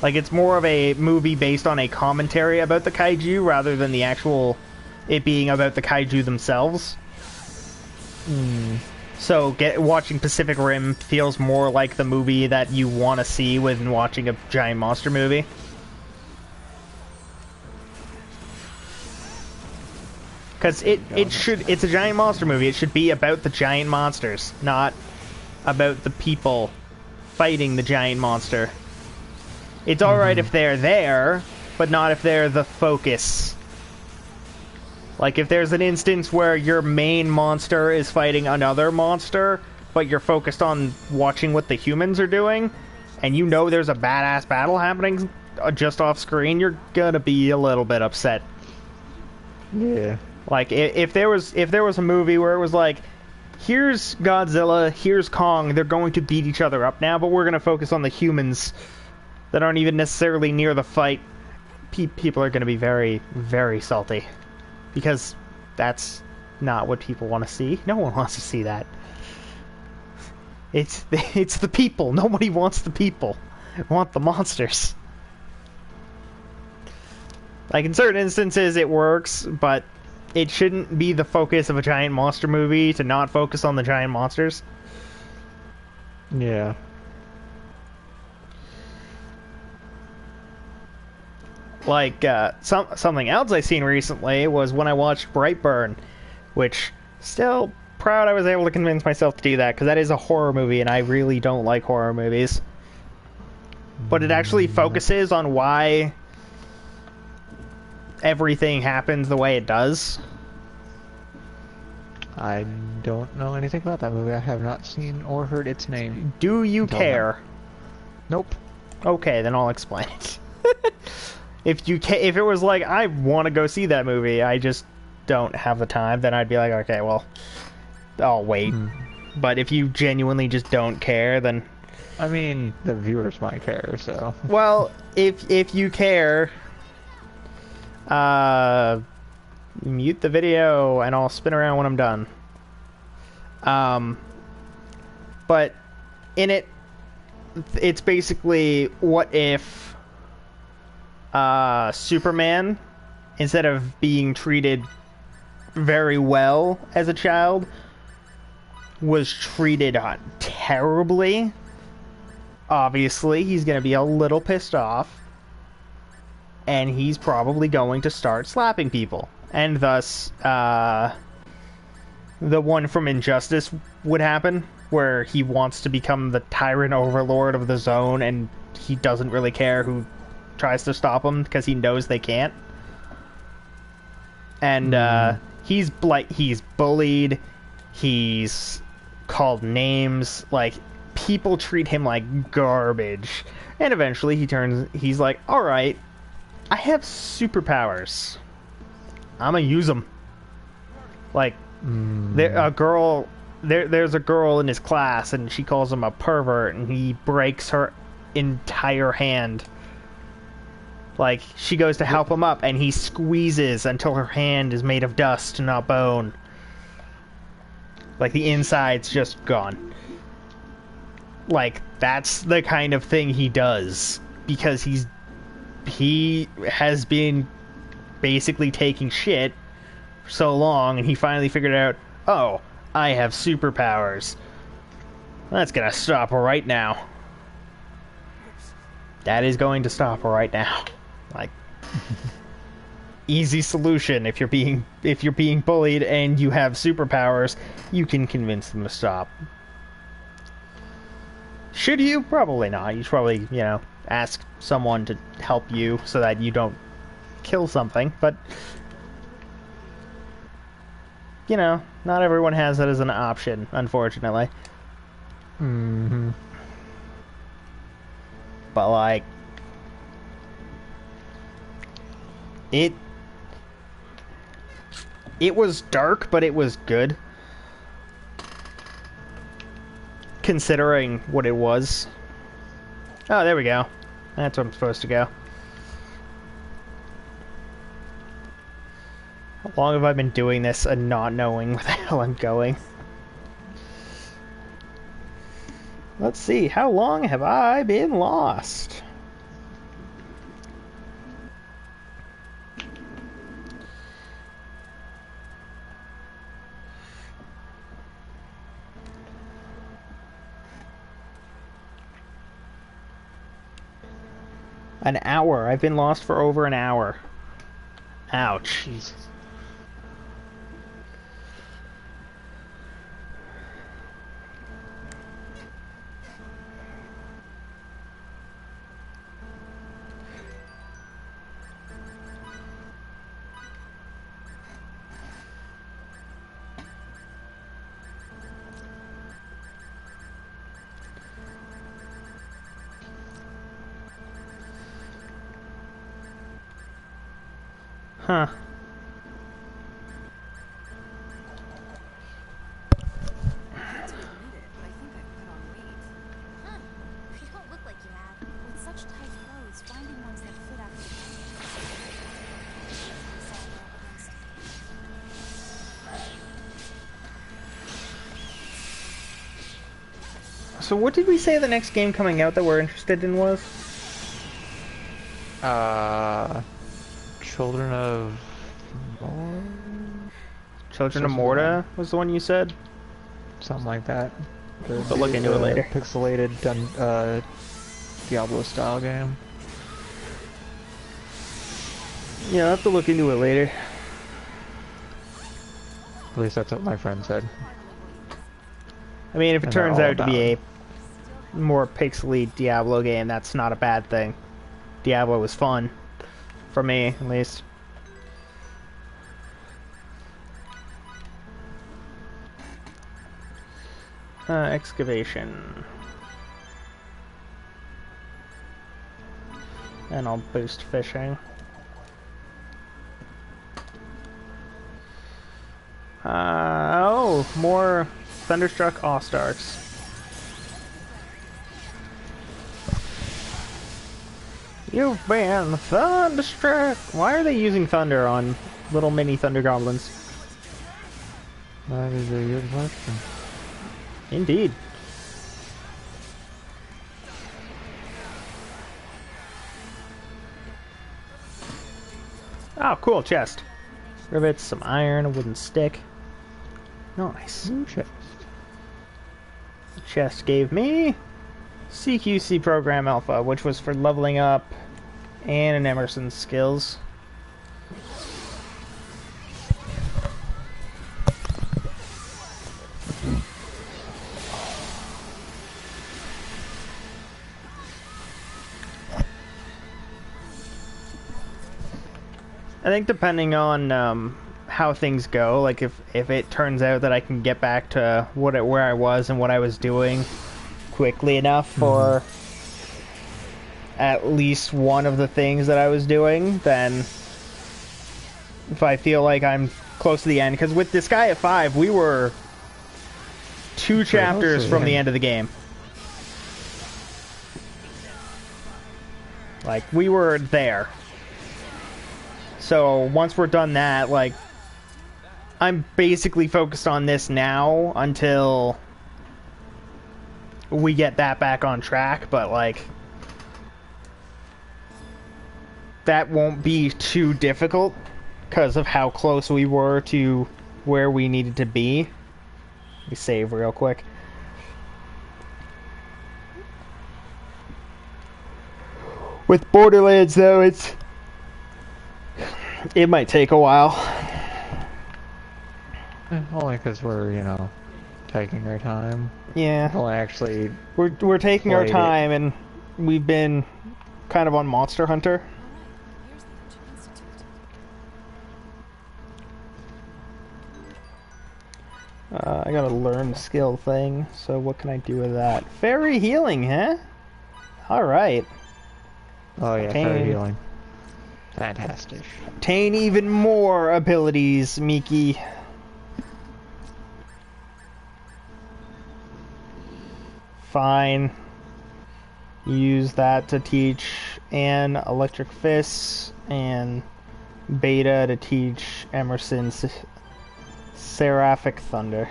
Like, it's more of a movie based on a commentary about the kaiju rather than the actual it being about the kaiju themselves. So watching Pacific Rim feels more like the movie that you want to see when watching a giant monster movie. Because it's a giant monster movie. It should be about the giant monsters, not about the people fighting the giant monster. It's alright if they're there, but not if they're the focus. Like, if there's an instance where your main monster is fighting another monster, but you're focused on watching what the humans are doing, and you know there's a badass battle happening just off screen, you're gonna be a little bit upset. Yeah. Like, if there was a movie where it was like, here's Godzilla, here's Kong, they're going to beat each other up now, but we're gonna focus on the humans that aren't even necessarily near the fight, people are gonna be very, very salty. Because that's not what people want to see. No one wants to see that. It's the people. Nobody wants the people. They want the monsters. Like, in certain instances it works, but it shouldn't be the focus of a giant monster movie to not focus on the giant monsters. Yeah. Like, something else I seen recently was when I watched Brightburn, which, still proud I was able to convince myself to do that, because that is a horror movie, and I really don't like horror movies. But it actually focuses on why everything happens the way it does. I don't know anything about that movie. I have not seen or heard its name. Do you Until care? Nope. Okay, then I'll explain it. If it was like, I want to go see that movie, I just don't have the time, then I'd be like, okay, well, I'll wait. But if you genuinely just don't care, then... I mean, the viewers might care, so... Well, if you care, mute the video and I'll spin around when I'm done. But in it, it's basically, what if Superman, instead of being treated very well as a child, was treated terribly. Obviously, he's going to be a little pissed off, and he's probably going to start slapping people. And thus, the one from Injustice would happen, where he wants to become the tyrant overlord of the zone, and he doesn't really care who tries to stop him, because he knows they can't. And he's bullied, he's called names, like, people treat him like garbage. And eventually he's like, alright, I have superpowers, I'm gonna use them. Like, there's a girl in his class, and she calls him a pervert, and he breaks her entire hand. Like, she goes to help him up, and he squeezes until her hand is made of dust, not bone. Like, the inside's just gone. Like, that's the kind of thing he does. Because he has been basically taking shit for so long, and he finally figured out, oh, I have superpowers. That's gonna stop right now. That is going to stop right now. Like, easy solution. If you're being bullied and you have superpowers, you can convince them to stop. Should you? Probably not. You should probably, you know, ask someone to help you so that you don't kill something, but you know, not everyone has that as an option, unfortunately. Mm-hmm. But like, it was dark, but it was good, considering what it was. Oh, there we go. That's where I'm supposed to go. How long have I been doing this and not knowing where the hell I'm going? Let's see, how long have I been lost? An hour. I've been lost for over an hour. Ouch. Jesus. Huh. Huh. You don't look like you have. With such tight clothes, finding ones that fit after So what did we say the next game coming out that we're interested in was? Children of... Children of Morta was the one you said? Something like that. But look into it later. Pixelated Diablo style game. Yeah, I'll have to look into it later. At least that's what my friend said. I mean, if it And they're turns all out to be a about more pixely Diablo game, that's not a bad thing. Diablo was fun. For me, at least. Excavation. And I'll boost fishing. Oh, more Thunderstruck All-Stars. You've been thunderstruck. Why are they using thunder on little mini thunder goblins? That is a good question. Indeed. Oh, cool, chest. Rivets, some iron, a wooden stick. Nice. Chest. The chest gave me CQC Program Alpha, which was for leveling up, and an Emerson's skills. I think depending on how things go, like if it turns out that I can get back to where I was and what I was doing quickly enough for at least one of the things that I was doing, then if I feel like I'm close to the end, because with this guy at 5, we were 2 chapters from the end of the game. Like, we were there. So once we're done that, like, I'm basically focused on this now until we get that back on track, but like, that won't be too difficult because of how close we were to where we needed to be. Let me save real quick. With Borderlands, though, it might take a while. Only because we're, you know, taking our time. Yeah, Well, actually, we're taking our played it. time, and we've been kind of on Monster Hunter. Here's the Ancient Institute. I gotta learn the skill thing, so what can I do with that? Fairy healing, huh? Alright. Oh yeah, Obtain. fairy healing. Fantastic. Obtain even more abilities, Miki. Fine. Use that to teach Anne Electric Fists, and Beta to teach Emerson Seraphic Thunder.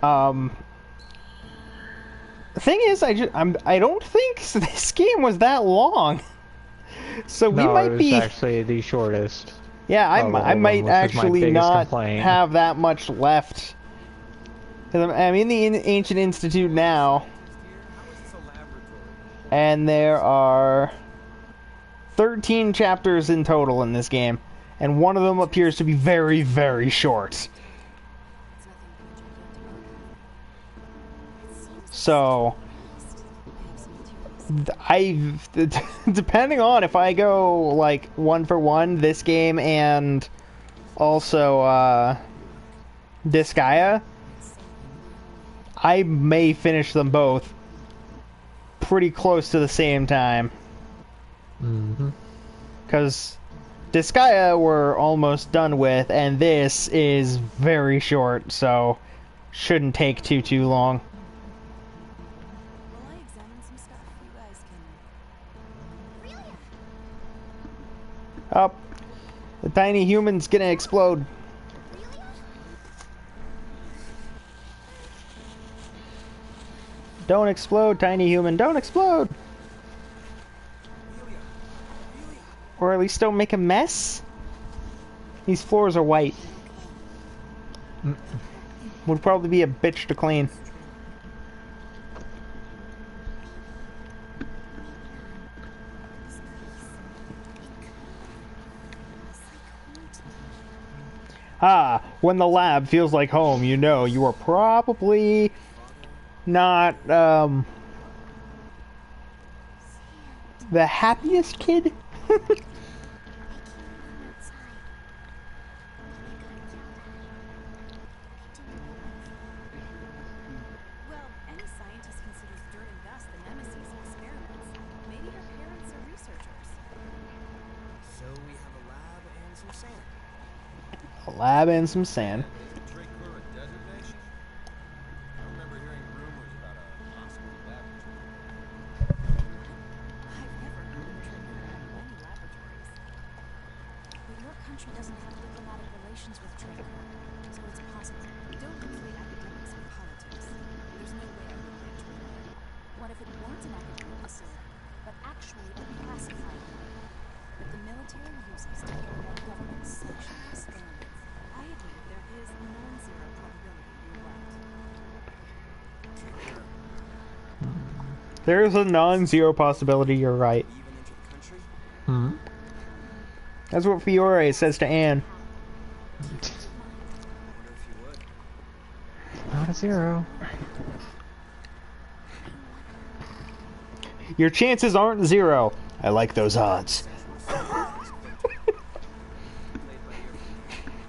The thing is, I don't think this game was that long, so we No, might it was be. actually the shortest. Yeah, I of all might of them, which was my actually biggest not complaint. have that much left. Because I'm in the Ancient Institute now, and there are 13 chapters in total in this game, and one of them appears to be very, very short. So, depending on if I go like one for one, this game and also Disgaea, I may finish them both pretty close to the same time. Because Disgaea we're almost done with, and this is very short, so shouldn't take too long. While I examine some stuff, you guys can... Up. The tiny human's gonna explode. Don't explode, tiny human. Don't explode! Or at least don't make a mess. These floors are white. Would probably be a bitch to clean. Ah, when the lab feels like home, you know you are probably not, the happiest kid? Well, any scientist considers dirt and dust the nemesis of experiments. Maybe her parents are researchers. So we have a lab and some sand. A lab and some sand. Drake Clear a desert nation? I remember hearing rumors about a possible laboratory. I've never heard of Trigger having any laboratories. But your country doesn't have diplomatic relations with Trigger, so it's possible. Don't conflate academics with politics. There's no way I would let Trigger. What if it weren't an academic facility, but actually a classified one that the military uses to carry out government-sanctioned experiments? I admit there is a non-zero probability you're right. There's a non-zero possibility you're right. Even enter the country? That's what Fiore says to Anne. I wonder if you would. Not a zero. Your chances aren't zero. I like those odds.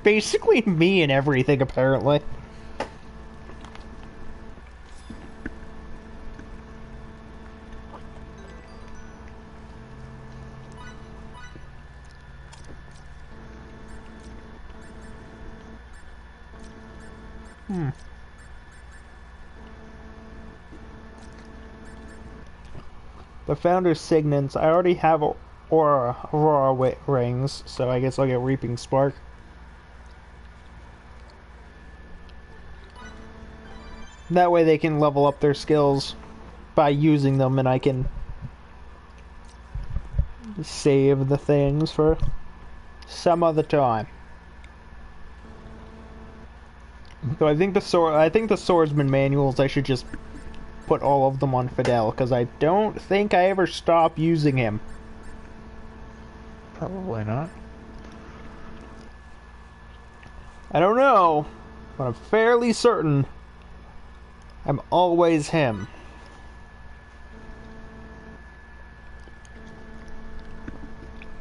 Basically me and everything, apparently. The founder's signets. I already have Aurora rings, so I guess I'll get Reaping Spark. That way they can level up their skills by using them, and I can save the things for some other time. So I think the swordsman manuals, I should just put all of them on Fidel, because I don't think I ever stopped using him. Probably not. I don't know, but I'm fairly certain I'm always him.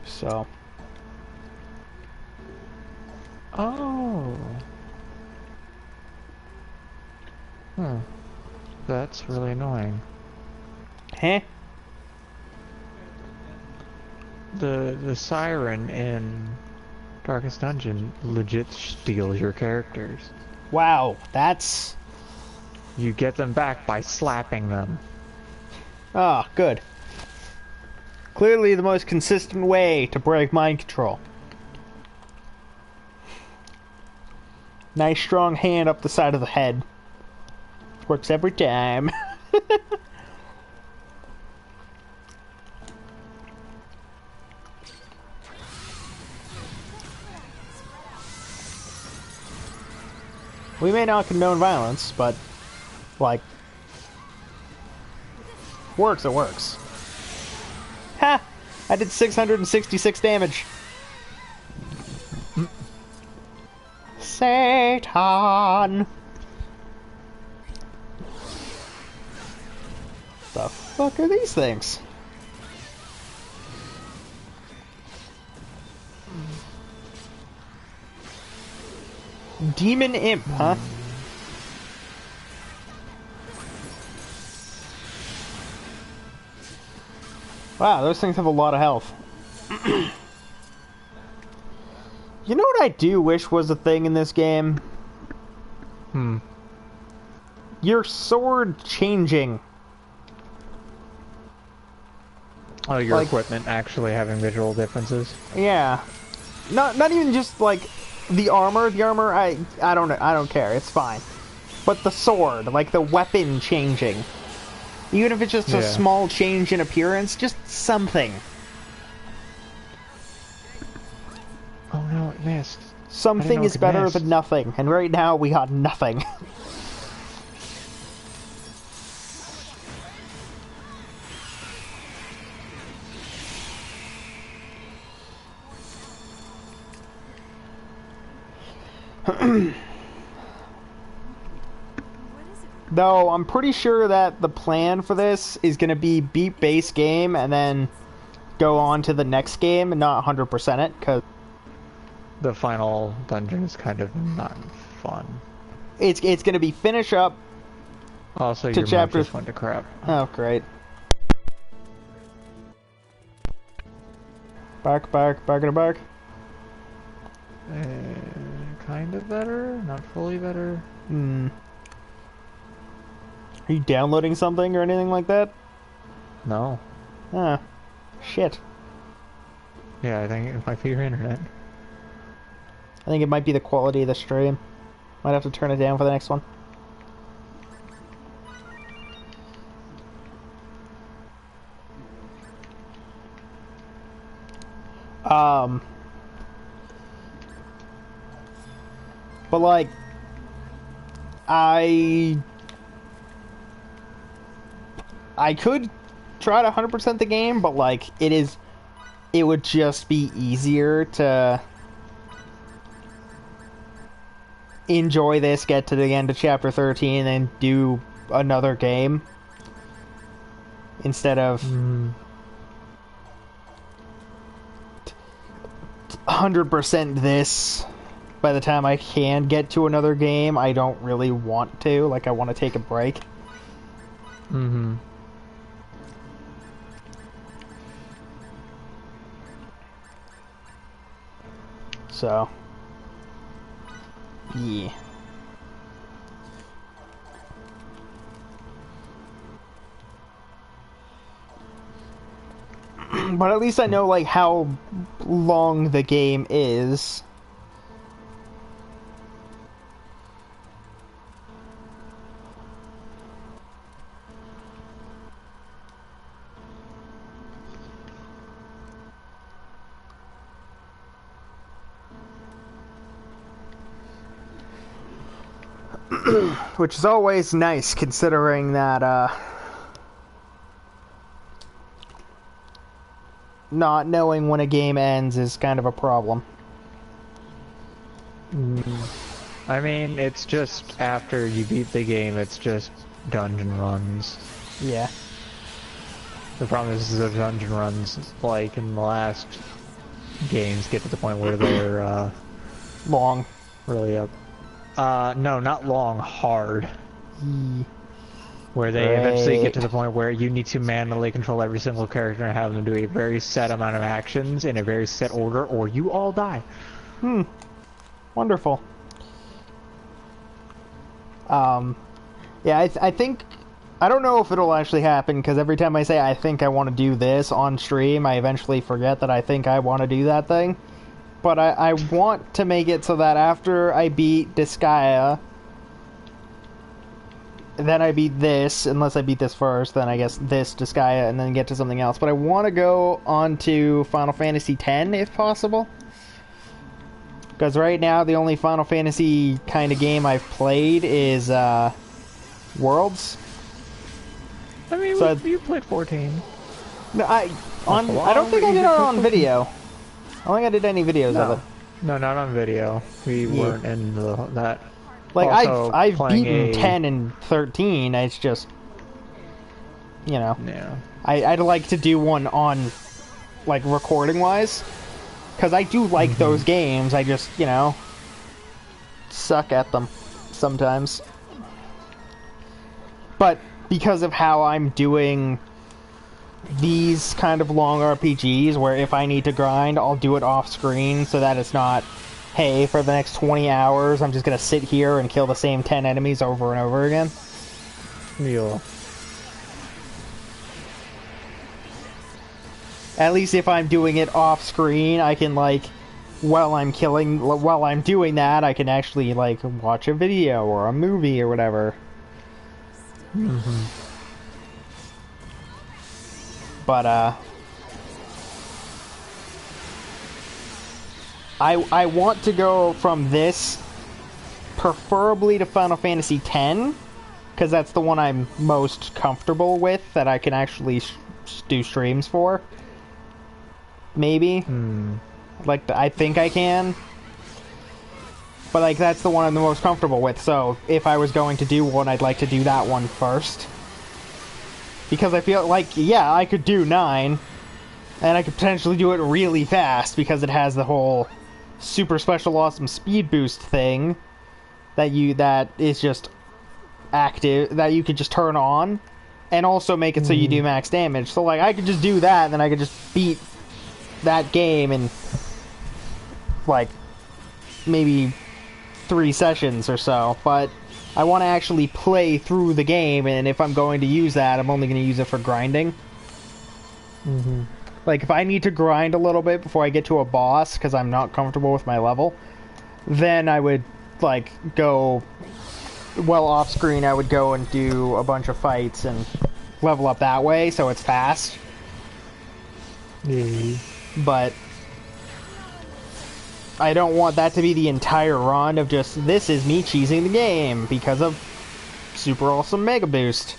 So. Oh. That's really annoying. Huh? The siren in Darkest Dungeon legit steals your characters. Wow, that's... You get them back by slapping them. Ah, good. Clearly the most consistent way to break mind control. Nice strong hand up the side of the head. Works every time. We may not condone violence, but, like, works, it works. Ha! I did 666 damage. Satan! The fuck are these things? Demon Imp, huh? Wow, those things have a lot of health. You know what I do wish was a thing in this game? Your sword changing. Oh, your Like- equipment actually having visual differences? Yeah. Not even just like the armor. The armor, I don't care. It's fine. But the sword, like the weapon changing. Even if it's just a Yeah. small change in appearance, just something. Oh no, it missed. Something know is it better missed. than nothing. And right now we got nothing. Though, I'm pretty sure that the plan for this is going to be beat base game and then go on to the next game and not 100% it, because The final dungeon is kind of not fun. it's going to be finish up. Also, To your chapter- mouth just went to crap. Oh, great. Bark, bark, bark, bark. Kind of better, not fully better. Are you downloading something or anything like that? No. Ah, shit. Yeah, I think it might be your internet. I think it might be the quality of the stream. Might have to turn it down for the next one. But like, I could try to 100% the game, but like, it would just be easier to enjoy this, get to the end of chapter 13, and do another game instead of 100% this. By the time I can get to another game, I don't really want to. Like, I want to take a break. So, yeah. But at least I know, like, how long the game is. Which is always nice, considering that, not knowing when a game ends is kind of a problem. I mean, it's just after you beat the game, it's just dungeon runs. Yeah. The problem is the dungeon runs, like in the last games, get to the point where they're Long. really up. No, not long, hard. Where they eventually get to the point where you need to manually control every single character and have them do a very set amount of actions in a very set order, or you all die. Wonderful. Yeah, I think... I don't know if it'll actually happen, because every time I say I think I want to do this on stream, I eventually forget that I think I want to do that thing. But I want to make it so that after I beat Disgaea, then I beat this, unless I beat this first, then I guess this, Disgaea, and then get to something else. But I want to go on to Final Fantasy X, if possible. Because right now, the only Final Fantasy kind of game I've played is, Worlds. I mean, So you played 14. No, I don't think I did it on video. I don't think I did any videos of it. No, not on video. We weren't in that. Like, Also, I've playing beaten 10 and 13, it's just, you know. Yeah. I'd like to do one on, like, recording-wise. Because I do like those games, I just, you know, suck at them sometimes. But because of how I'm doing these kind of long RPGs, where if I need to grind, I'll do it off-screen, so that it's not, hey, for the next 20 hours, I'm just gonna sit here and kill the same 10 enemies over and over again. Yeah. At least if I'm doing it off-screen, I can, like, while I'm doing that, I can actually, like, watch a video or a movie or whatever. But, I want to go from this, preferably to Final Fantasy X, because that's the one I'm most comfortable with, that I can actually do streams for. Maybe. Like, I think I can. But, like, that's the one I'm the most comfortable with, so if I was going to do one, I'd like to do that one first. Because I feel like, yeah, I could do 9, and I could potentially do it really fast, because it has the whole super special awesome speed boost thing that is just active, that you could just turn on, and also make it so you do max damage. So, like, I could just do that, and then I could just beat that game in, like, maybe 3 sessions or so, but I want to actually play through the game, and if I'm going to use that, I'm only going to use it for grinding. Like, if I need to grind a little bit before I get to a boss, because I'm not comfortable with my level, then I would, like, go, well, off-screen, I would go and do a bunch of fights and level up that way, so it's fast. But I don't want that to be the entire run of just, this is me cheesing the game because of super awesome Mega Boost.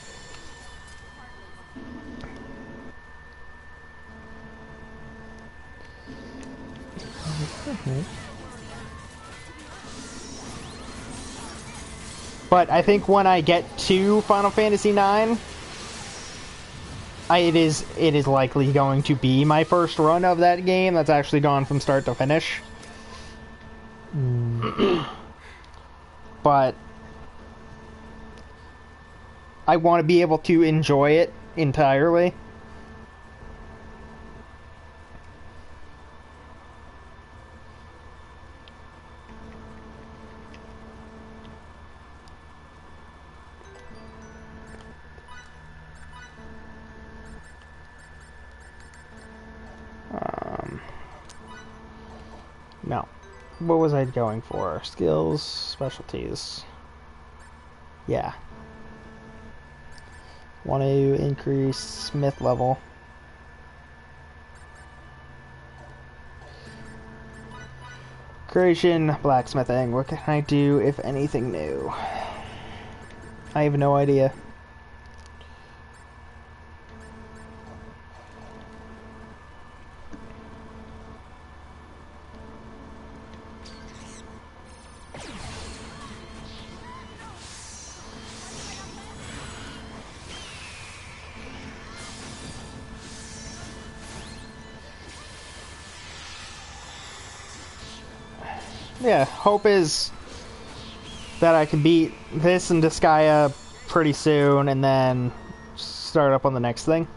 But I think when I get to Final Fantasy IX, it is likely going to be my first run of that game that's actually gone from start to finish. But I want to be able to enjoy it entirely. No. What was I going for? Skills, specialties. Yeah. Want to increase smith level. Creation, blacksmithing. What can I do, if anything, new? I have no idea. Yeah, hope is that I can beat this and Disgaea pretty soon and then start up on the next thing.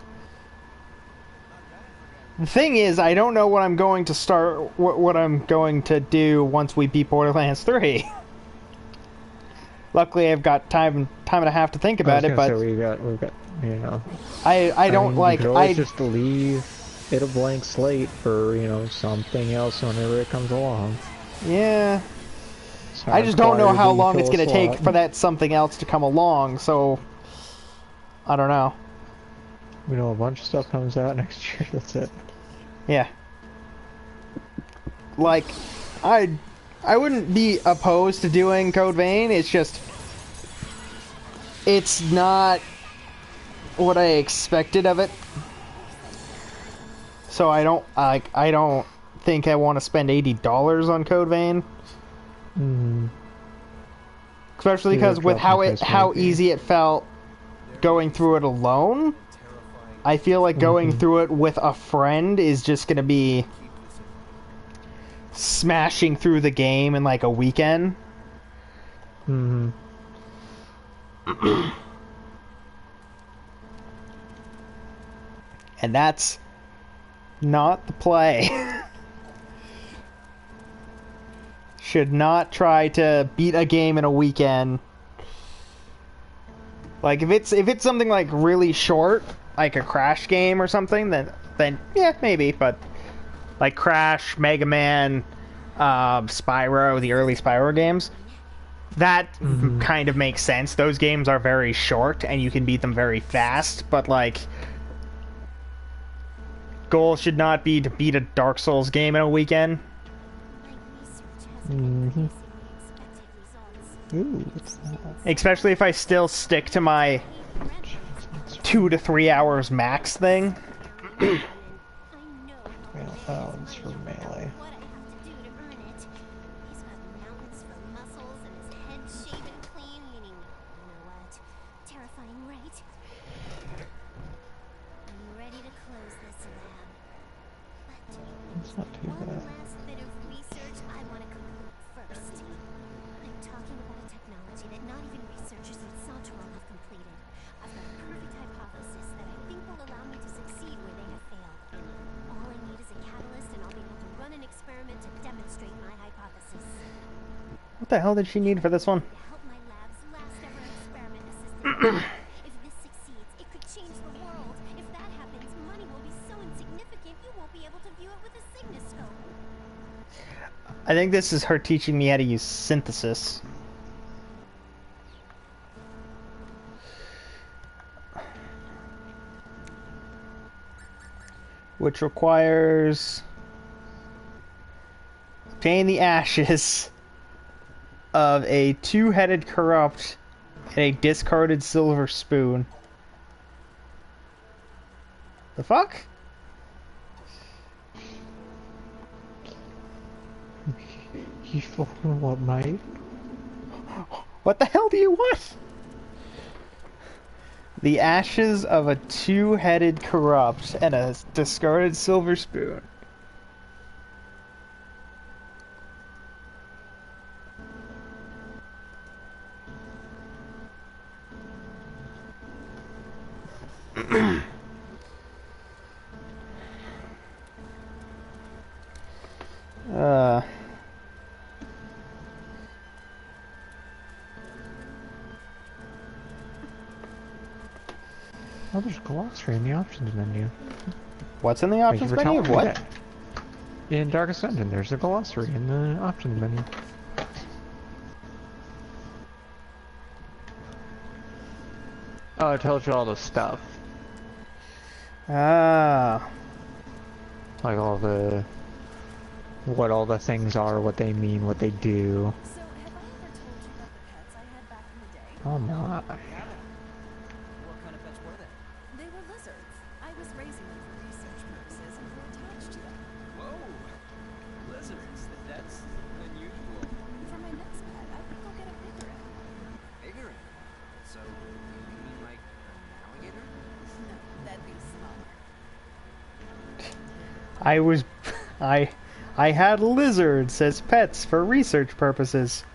The thing is, I don't know what I'm going to start, what I'm going to do once we beat Borderlands 3. Luckily, I've got time and a half to think about it, but so we've got, you know. I don't mean, like you could always just leave it a blank slate for, you know, something else whenever it comes along. Yeah. I just don't know how long it's going to take for that something else to come along, so I don't know. We know a bunch of stuff comes out next year, that's it. Yeah. Like, I wouldn't be opposed to doing Code Vein, it's just it's not what I expected of it. So I don't think I want to spend $80 on Code Vein. Mm-hmm. Especially because with how easy it felt going through it alone, I feel like going through it with a friend is just going to be smashing through the game in like a weekend. Mm-hmm. And that's not the play. Should not try to beat a game in a weekend. Like if it's something like really short, like a Crash game or something, then yeah, maybe. But like Crash, Mega Man, Spyro, the early Spyro games, that kind of makes sense. Those games are very short and you can beat them very fast. But like, goal should not be to beat a Dark Souls game in a weekend. Mm-hmm. Ooh, what's that? Especially if I still stick to my 2 to 3 hours max thing. Well, that one's for melee. It's not too bad. What the hell did she need for this one? If this succeeds, it could change the world. If that happens, money will be so insignificant you won't be able to view it with a Signoscope. I think this is her teaching me how to use synthesis. Which requires obtain the ashes of a two-headed corrupt and a discarded silver spoon. The fuck? You fucking what, mate? What the hell do you want? The ashes of a two-headed corrupt and a discarded silver spoon. Oh, there's a glossary in the options menu. What's in the options menu? What? In Darkest Dungeon, there's a glossary in the options menu. Oh, it tells you all the stuff. Ah. Like all the... what all the things are, what they mean, what they do. So, have I ever told you about the pets I had back in the day? Oh no. What kind of pets were they? They were lizards. I was raising them for research purposes and grew attached to them. Whoa! Lizards. That's unusual. For my next pet, I would go get a bigger animal. Bigger animal. So, you mean like an alligator? No, that'd be smaller. I had lizards as pets for research purposes.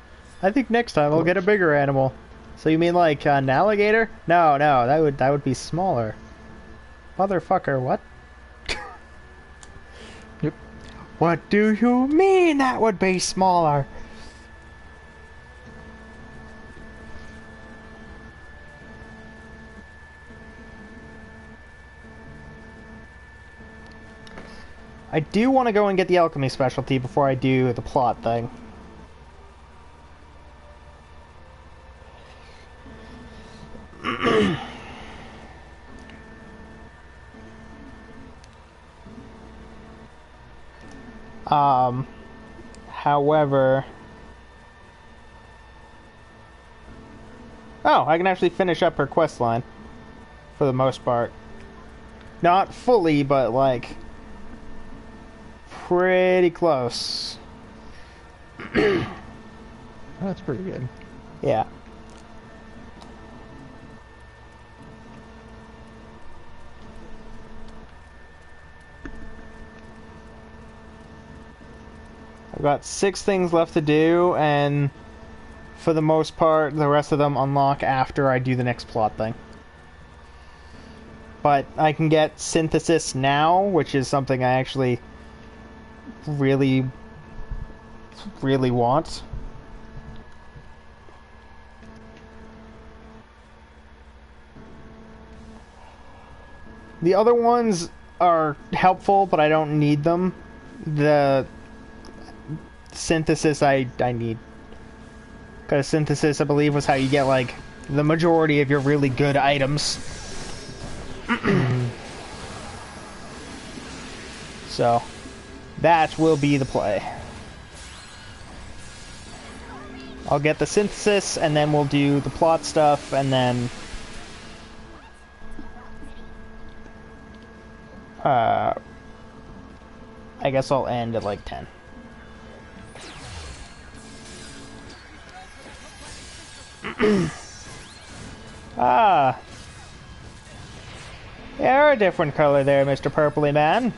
I think next time I'll get a bigger animal. So you mean like an alligator? No, that would be smaller. Motherfucker, what? Yep. What do you mean that would be smaller? I do want to go and get the alchemy specialty before I do the plot thing. However... Oh, I can actually finish up her quest line. For the most part. Not fully, but like... pretty close. That's pretty good. Yeah. I've got 6 things left to do, and for the most part, the rest of them unlock after I do the next plot thing. But I can get synthesis now, which is something I actually really want. The other ones are helpful, but I don't need them. The synthesis I need. Because synthesis, I believe, was how you get, like, the majority of your really good items. So, that will be the play. I'll get the synthesis, and then we'll do the plot stuff, and then... I guess I'll end at, like, 10. Ah. You're a different color there, Mr. Purpley Man.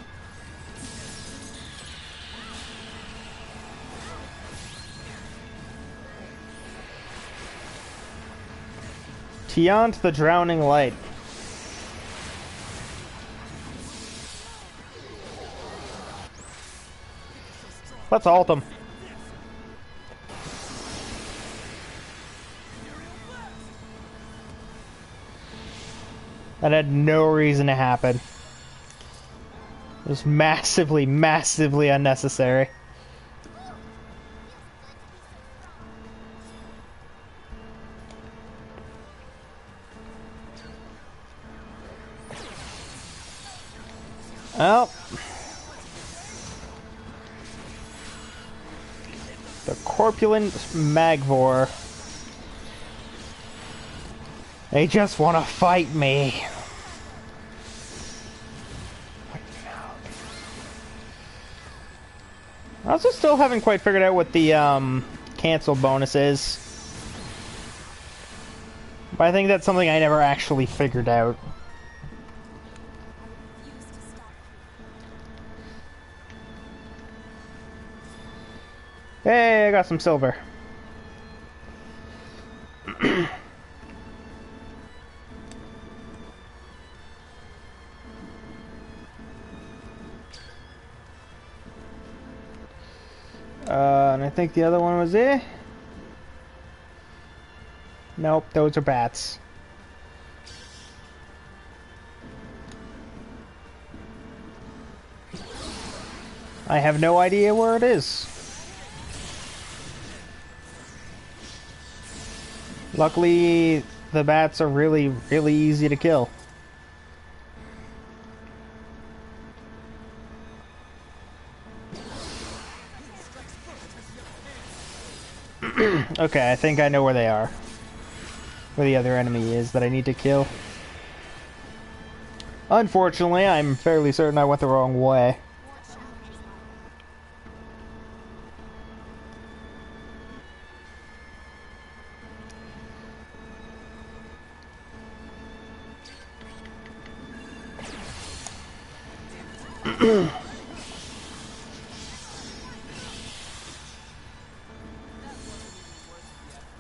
Tiant the Drowning Light. Let's ult him. That had no reason to happen. It was massively, massively unnecessary. Well, the corpulent Magvor. They just want to fight me. I also still haven't quite figured out what the cancel bonus is. But I think that's something I never actually figured out. Hey, I got some silver. And I think the other one was there. Nope, those are bats. I have no idea where it is. Luckily, the bats are really, really easy to kill. Okay, I think I know where they are. where the other enemy is that I need to kill. Unfortunately, I'm fairly certain I went the wrong way.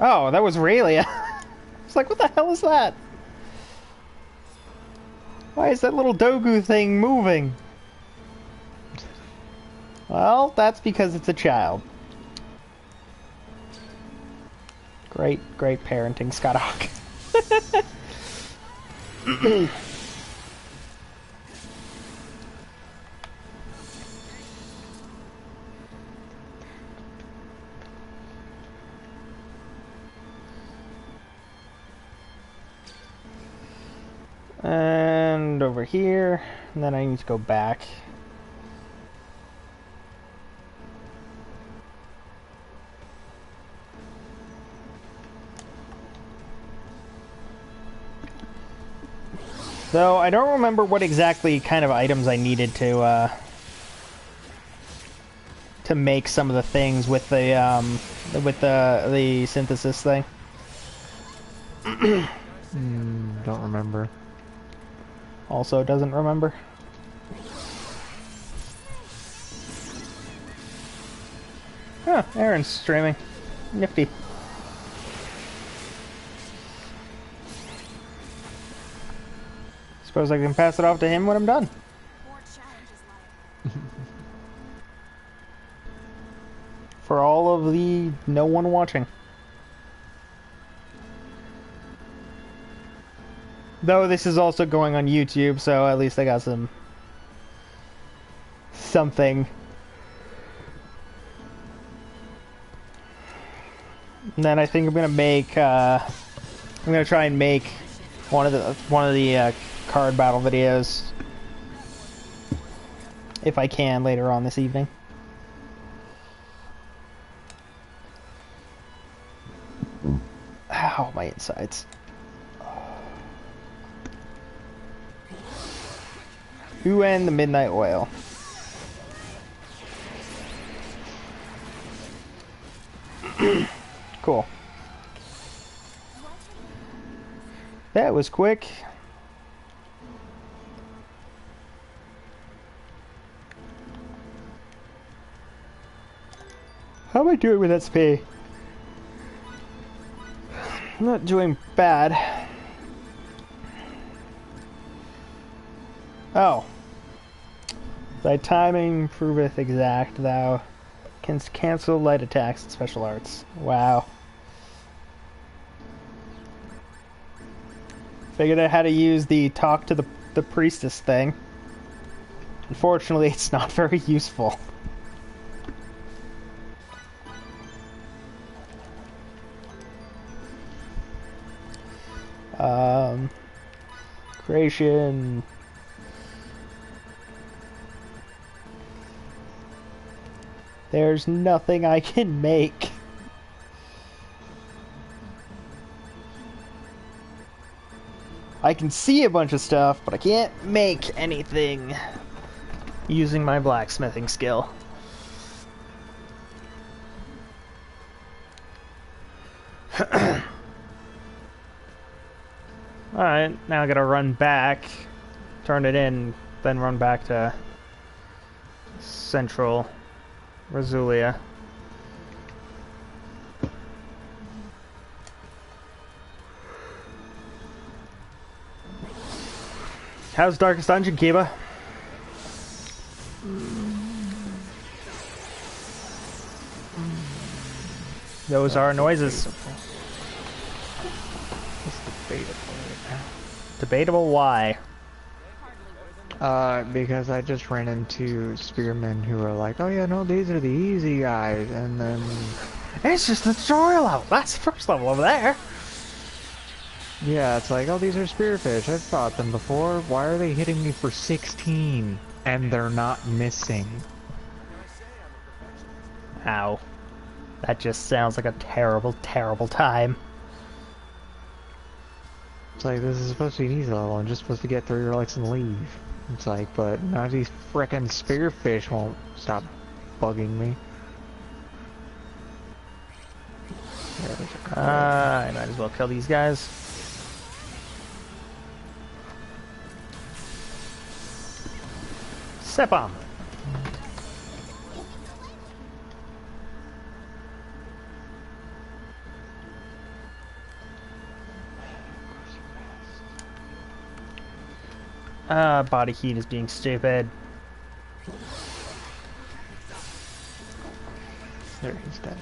Oh, that was Raylia. It's like, what the hell is that? Why is that little Dogu thing moving? Well, that's because it's a child. Great, great parenting, scottahawk. And over here, and then I need to go back. Though I don't remember what exactly kind of items I needed to make some of the things with the synthesis thing. Don't remember. Also doesn't remember. Huh, Aaron's streaming. Nifty. Suppose I can pass it off to him when I'm done. More challenges lie For all of the no one watching. Though this is also going on YouTube, so at least I got something. And then I think I'm gonna try and make one of the card battle videos if I can later on this evening. Ow, my insides. Who and the Midnight Oil? Cool. That was quick. How am I doing with SP? I'm not doing bad. Oh. Thy timing proveth exact, thou canst cancel light attacks and special arts. Wow. Figured out how to use the talk to the priestess thing. Unfortunately, it's not very useful. Creation. There's nothing I can make. I can see a bunch of stuff, but I can't make anything using my blacksmithing skill. Alright, now I gotta run back, turn it in, then run back to Central Razulia. How's Darkest Dungeon, Kiba? Those are noises. It's debatable right now. Debatable why? Because I just ran into spearmen who are like, oh yeah, no, these are the easy guys, and then... It's just the tutorial level. That's the first level over there. Yeah, it's like, oh, these are spearfish. I've fought them before. Why are they hitting me for 16? And they're not missing. Ow. That just sounds like a terrible, terrible time. It's like, this is supposed to be an easy level. I'm just supposed to get 3 relics and leave. It's like, but now these frickin' spearfish won't stop bugging me. I might as well kill these guys. Step bomb. Body heat is being stupid. There, he's dead.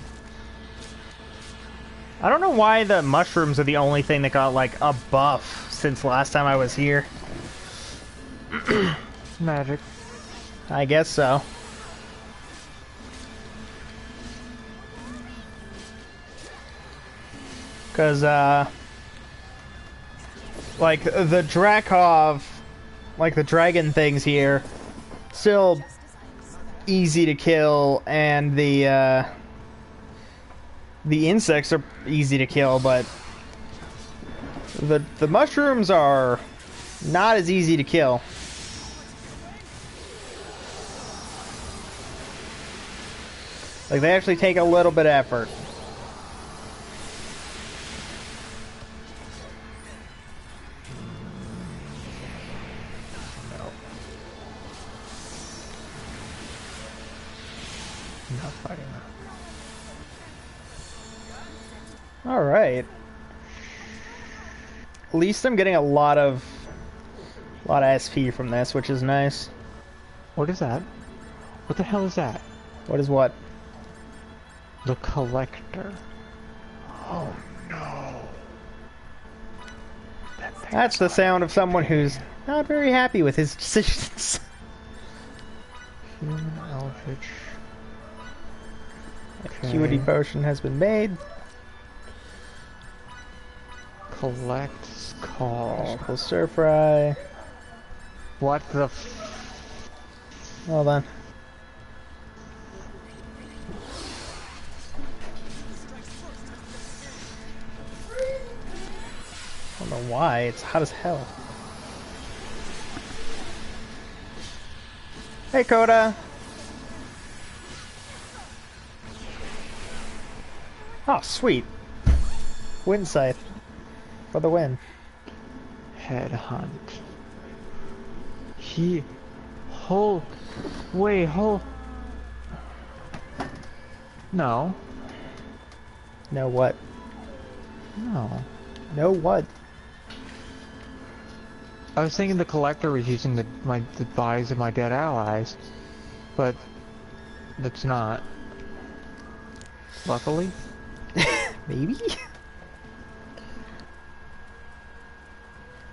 I don't know why the mushrooms are the only thing that got, like, a buff since last time I was here. Magic. I guess so. Because, like, the Drakov, like, the dragon things here, still easy to kill, and the insects are easy to kill, but the mushrooms are not as easy to kill. Like, they actually take a little bit of effort. Not fighting that. Alright. At least I'm getting a lot of SP from this, which is nice. What is that? What the hell is that? What is what? The collector. Oh no. That's the sound of someone who's not very happy with his decisions. Human eldritch. Acuity potion has been made. Collect skull. Full stir fry. What the Hold on. I don't know why, it's hot as hell. Hey Coda! Oh, sweet. Wind scythe. For the win. Headhunt. Wait, No. No what? No. No what? I was thinking the collector was using the bodies of my dead allies, but that's not. Luckily. Maybe?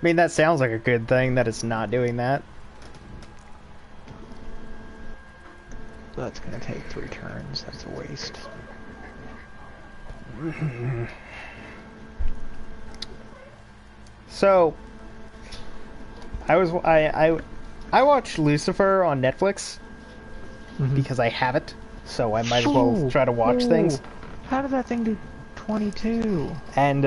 I mean, that sounds like a good thing that it's not doing that. That's gonna take 3 turns. That's a waste. So, I watched Lucifer on Netflix because I have it, so I might as well try to watch things. How did that thing do 22? And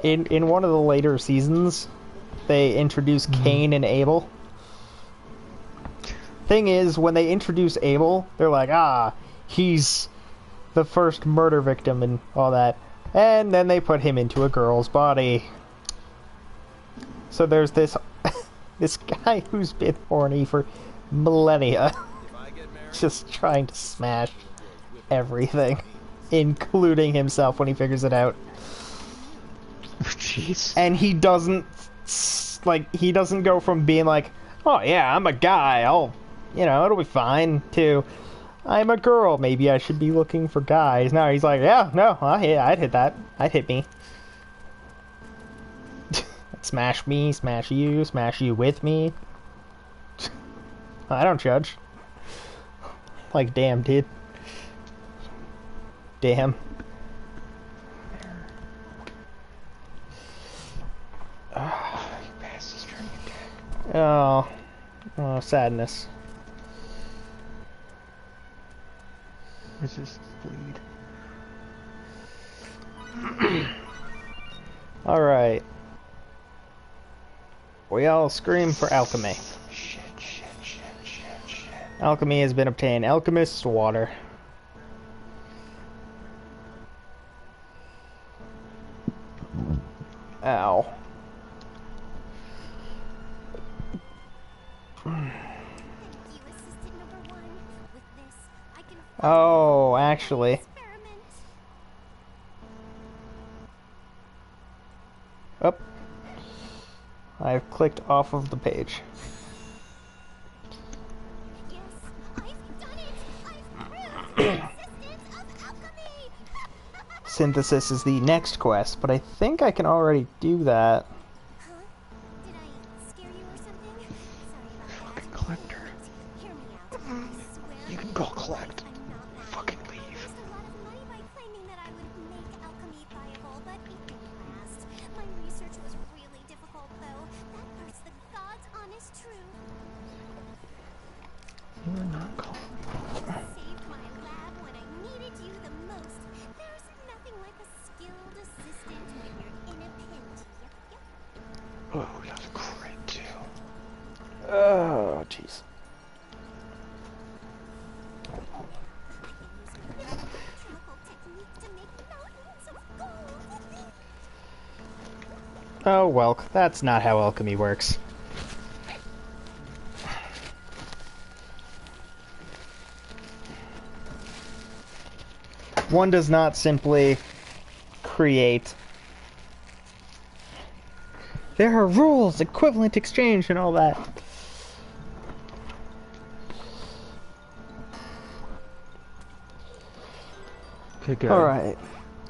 in one of the later seasons, they introduced Cain and Abel. Thing is, when they introduce Abel, they're like, he's the first murder victim and all that. And then they put him into a girl's body. So there's this this guy who's been horny for millennia, just trying to smash everything, including himself when he figures it out. Jeez. And he doesn't go from being like, oh yeah, I'm a guy, it'll be fine, to I'm a girl, maybe I should be looking for guys. Now he's like, yeah, no, I'd hit that. I'd hit me. Smash me, smash you with me. I don't judge. Like, damn, dude. Damn. Oh, sadness. Where's this bleed? Alright. We all scream for alchemy. Shit. Alchemy has been obtained. Alchemist's water. Ow. Thank you, assistant number 1. With this, I can Oh, actually. experiment. Up. I've clicked off of the page. Yes, I've done it! I've proved the existence of alchemy! Synthesis is the next quest, but I think I can already do that. Huh? Did I scare you or something? Sorry about that. Collector. Hear me out. I swear. You can go collect. I'm not lying. Fucking I leave. raised a lot of money by claiming that I would make alchemy viable, but it didn't last. My research was really difficult, though. That part's the God's honest truth. You're not calling. Saved my lab when I needed you the most. There's nothing like a skilled assistant when you're in a pinch. Yep. Oh, we got a crit too. Oh, jeez. Chemical technique to make mountains of gold. Oh, well, that's not how alchemy works. One does not simply create. There are rules, equivalent exchange, and all that. Okay, good. Alright.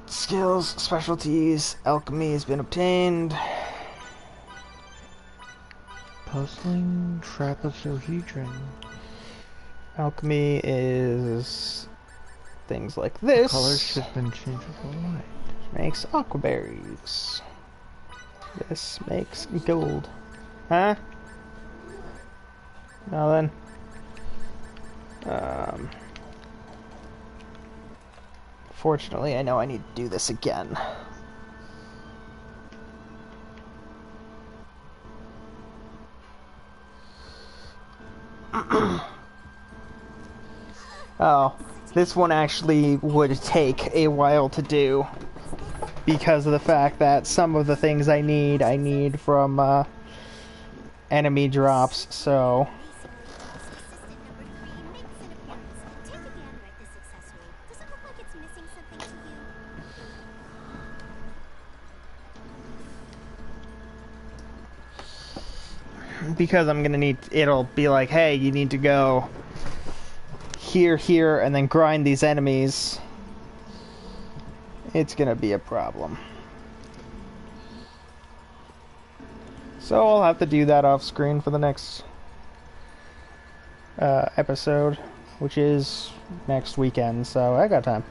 Skills, specialties, alchemy has been obtained. Puzzling trapezohedron. Alchemy is things like this. Colors shift and changeable light. Makes aquaberries. This makes gold. Huh? Now then. Fortunately, I know I need to do this again. Oh, this one actually would take a while to do because of the fact that some of the things I need from enemy drops, so Assistant number 3 makes an appearance. Take a gander at this accessory. Does it look like it's missing something to you? because I'm gonna need, it'll be like, hey, you need to go here, and then grind these enemies. It's gonna be a problem. So I'll have to do that off screen for the next episode, which is next weekend, so I got time.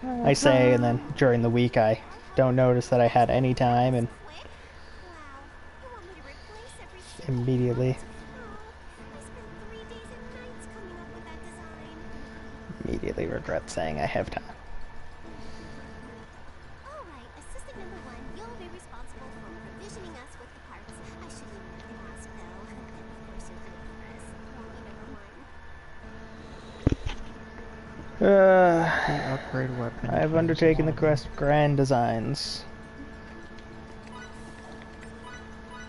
I say, and then during the week I don't notice that I had any time, and Quick? Wow. You want me to replace every single immediately Oh, I spent 3 days and nights coming up with that design. immediately regret saying I have time. Alright, assistant number 1, you'll be responsible for provisioning us with the parts. I shouldn't even ask, though. Of course you're good for this. Won't you, number 1? Upgrade weapon. I've undertaken the quest of grand designs.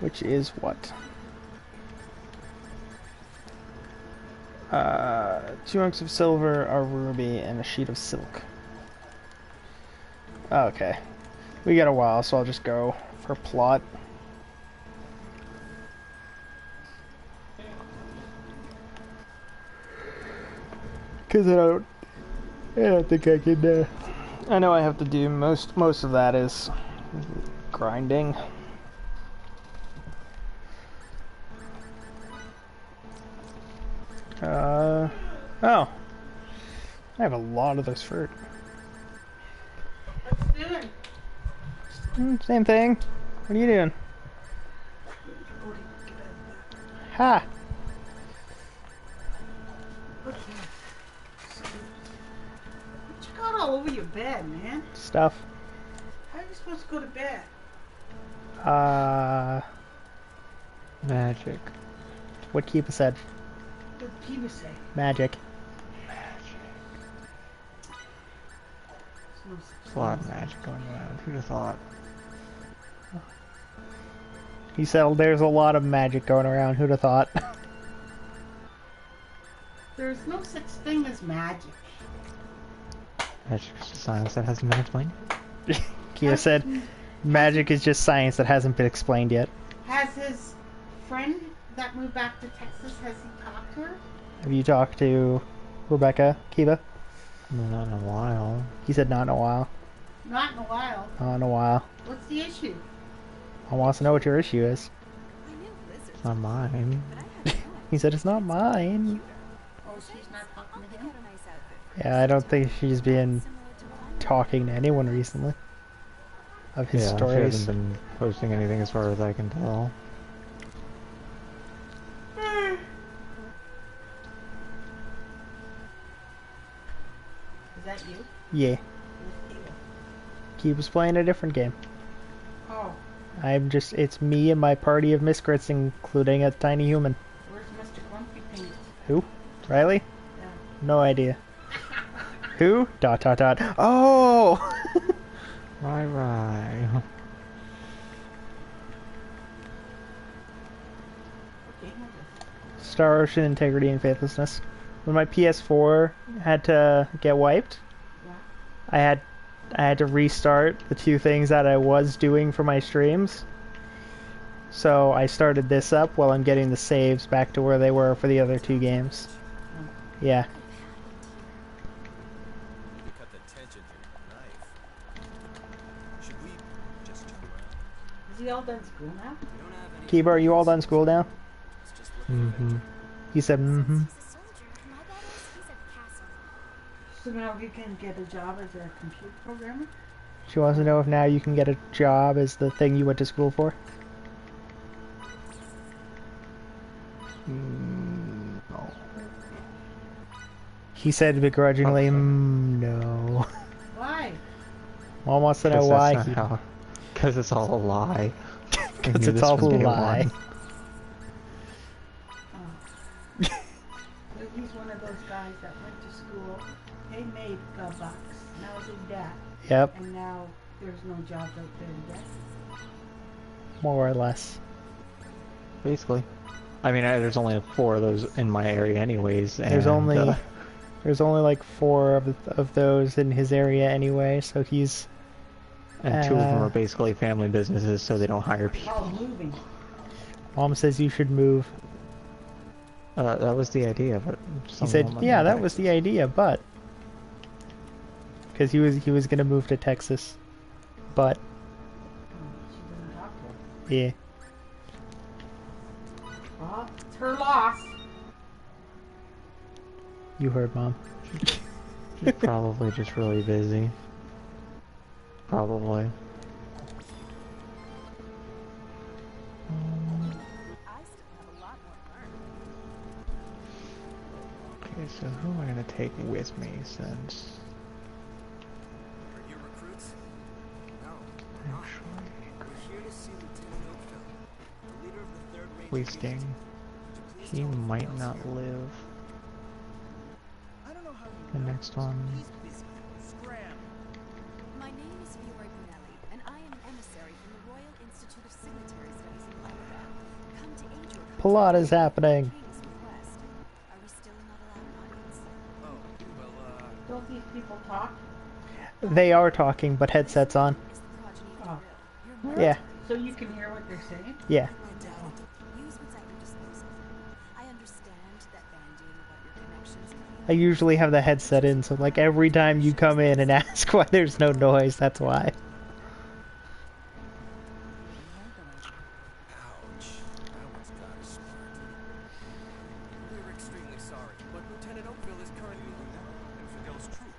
Which is what? 2 hunks of silver, a ruby, and a sheet of silk. Okay. We got a while, so I'll just go for plot. Because I don't think I can, I know I have to do most of that is grinding. Oh. I have a lot of this fruit. What's doing? Same thing. What are you doing? Ha! What you got all all over your bed, man. Stuff. How are you supposed to go to bed? Magic. What Kiba said. What did Kiva say? Magic. There's no such There's a lot thing of as magic going around. Who'd have thought? He said there's a lot of magic going around. Who'd have thought? There's no such thing as magic. Magic is just science that hasn't been explained. Kiba said magic is just science that hasn't been explained yet. Has his friend that moved back to Texas, has he talked to her? Have you talked to Rebecca, Kiba? Not in a while. He said not in a while. Not in a while. Not in a while. What's the issue? I want to know what your issue is. I knew lizards, It's not mine. but I had no He said it's not mine. Oh, she's not talking to idea. him? Got a nice outfit. Yeah, I don't think she's been Similar to what I'm talking to anyone recently. Of his Yeah, she stories. hasn't been posting anything as far as I can tell. Is that you? Yeah. Who's Kiva? Kiba's playing a different game. Oh, It's me and my party of miscrits, including a tiny human. where's Mr. Grumpy Pants? Who? Riley? Yeah. No idea. Who? Dot dot dot. Oh! Right. What game is this? Star Ocean Integrity and Faithlessness. When my PS4 had to get wiped, Yeah. I had to restart the two things that I was doing for my streams. So I started this up while I'm getting the saves back to where they were for the other two games. Yeah. You cut the tension through the knife. Should we just turn around? Is he all done school now? We don't have any. Kiba, are you all done school now? It's just looking Mm-hmm. He said, mm-hmm. He's a soldier. My dad is. He's a castle. So now you can get a job as a computer programmer? She wants to know if now you can get a job as the thing you went to school for. No. He said begrudgingly, no. Why? Mom wants to know why. Because it's all a lie. I Because knew it's this all a from day lie. one. Oh. So he's one of those guys that went to school. They made $1. Now he's in debt. Yep, And now there's no jobs out there to get. more or less. Basically. I mean, there's only 4 of those in my area anyways. There's and, only like 4 of those in his area anyway, so he's... and 2 of them are basically family businesses, so they don't hire people. Oh, moving. Mom says you should move. That was the idea, but He said, yeah, that was the idea, but... Because he was gonna move to Texas. But, She doesn't talk to him. yeah. Well, it's her loss. You heard, Mom. She's probably just really busy. Probably. I still have a lot more to learn. Okay, so who am I gonna take with me since... Are you recruits? No, we're not. Actually, We're here to see Lieutenant Oakville, the leader of the 3rd Ranger wasting. Division. Would you please He tell me what might else not you know? live. I don't know how you The know. next one. He's busy. Scram. My name is Leroy Brunelli, and I am an emissary from the Royal Institute of Signatory Studies in Alabama. Come to aid your Plot is happening. King's request. Are we still not allowed an audience? Oh, well, Don't these people talk? They are talking, but headsets on. Is the progeny of Oh. the real? Yeah, So you can hear what they're saying? yeah. Use what's at your disposal. I understand that banding about your connections I usually have the headset in, so like every time you come in and ask why there's no noise, that's why. Ouch. That one's got us smart. we're extremely sorry, but Lieutenant Oakville is currently And Fidel's troop.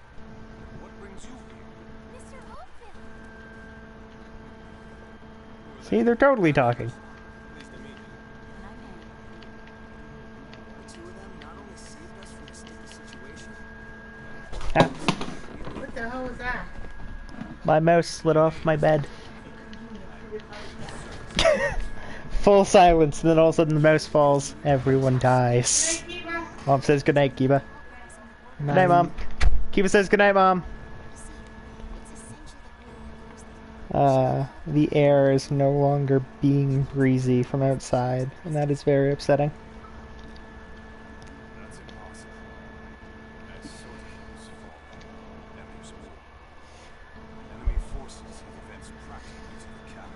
What brings you here? Mr. Oakville! See, they're totally talking. Pleased to meet you. And I'm Annie. The 2 of them not only saved us from a sticky situation, Ah, What the hell My mouse slid off my bed. Full silence, and then all of a sudden the mouse falls. Everyone dies. Mom says goodnight, Kiba. Good night, Mom. Kiba says goodnight, Mom. The air is no longer being breezy from outside, and that is very upsetting. That's impossible. That's Sota's fault. Enemy forces have advanced practically to the capital.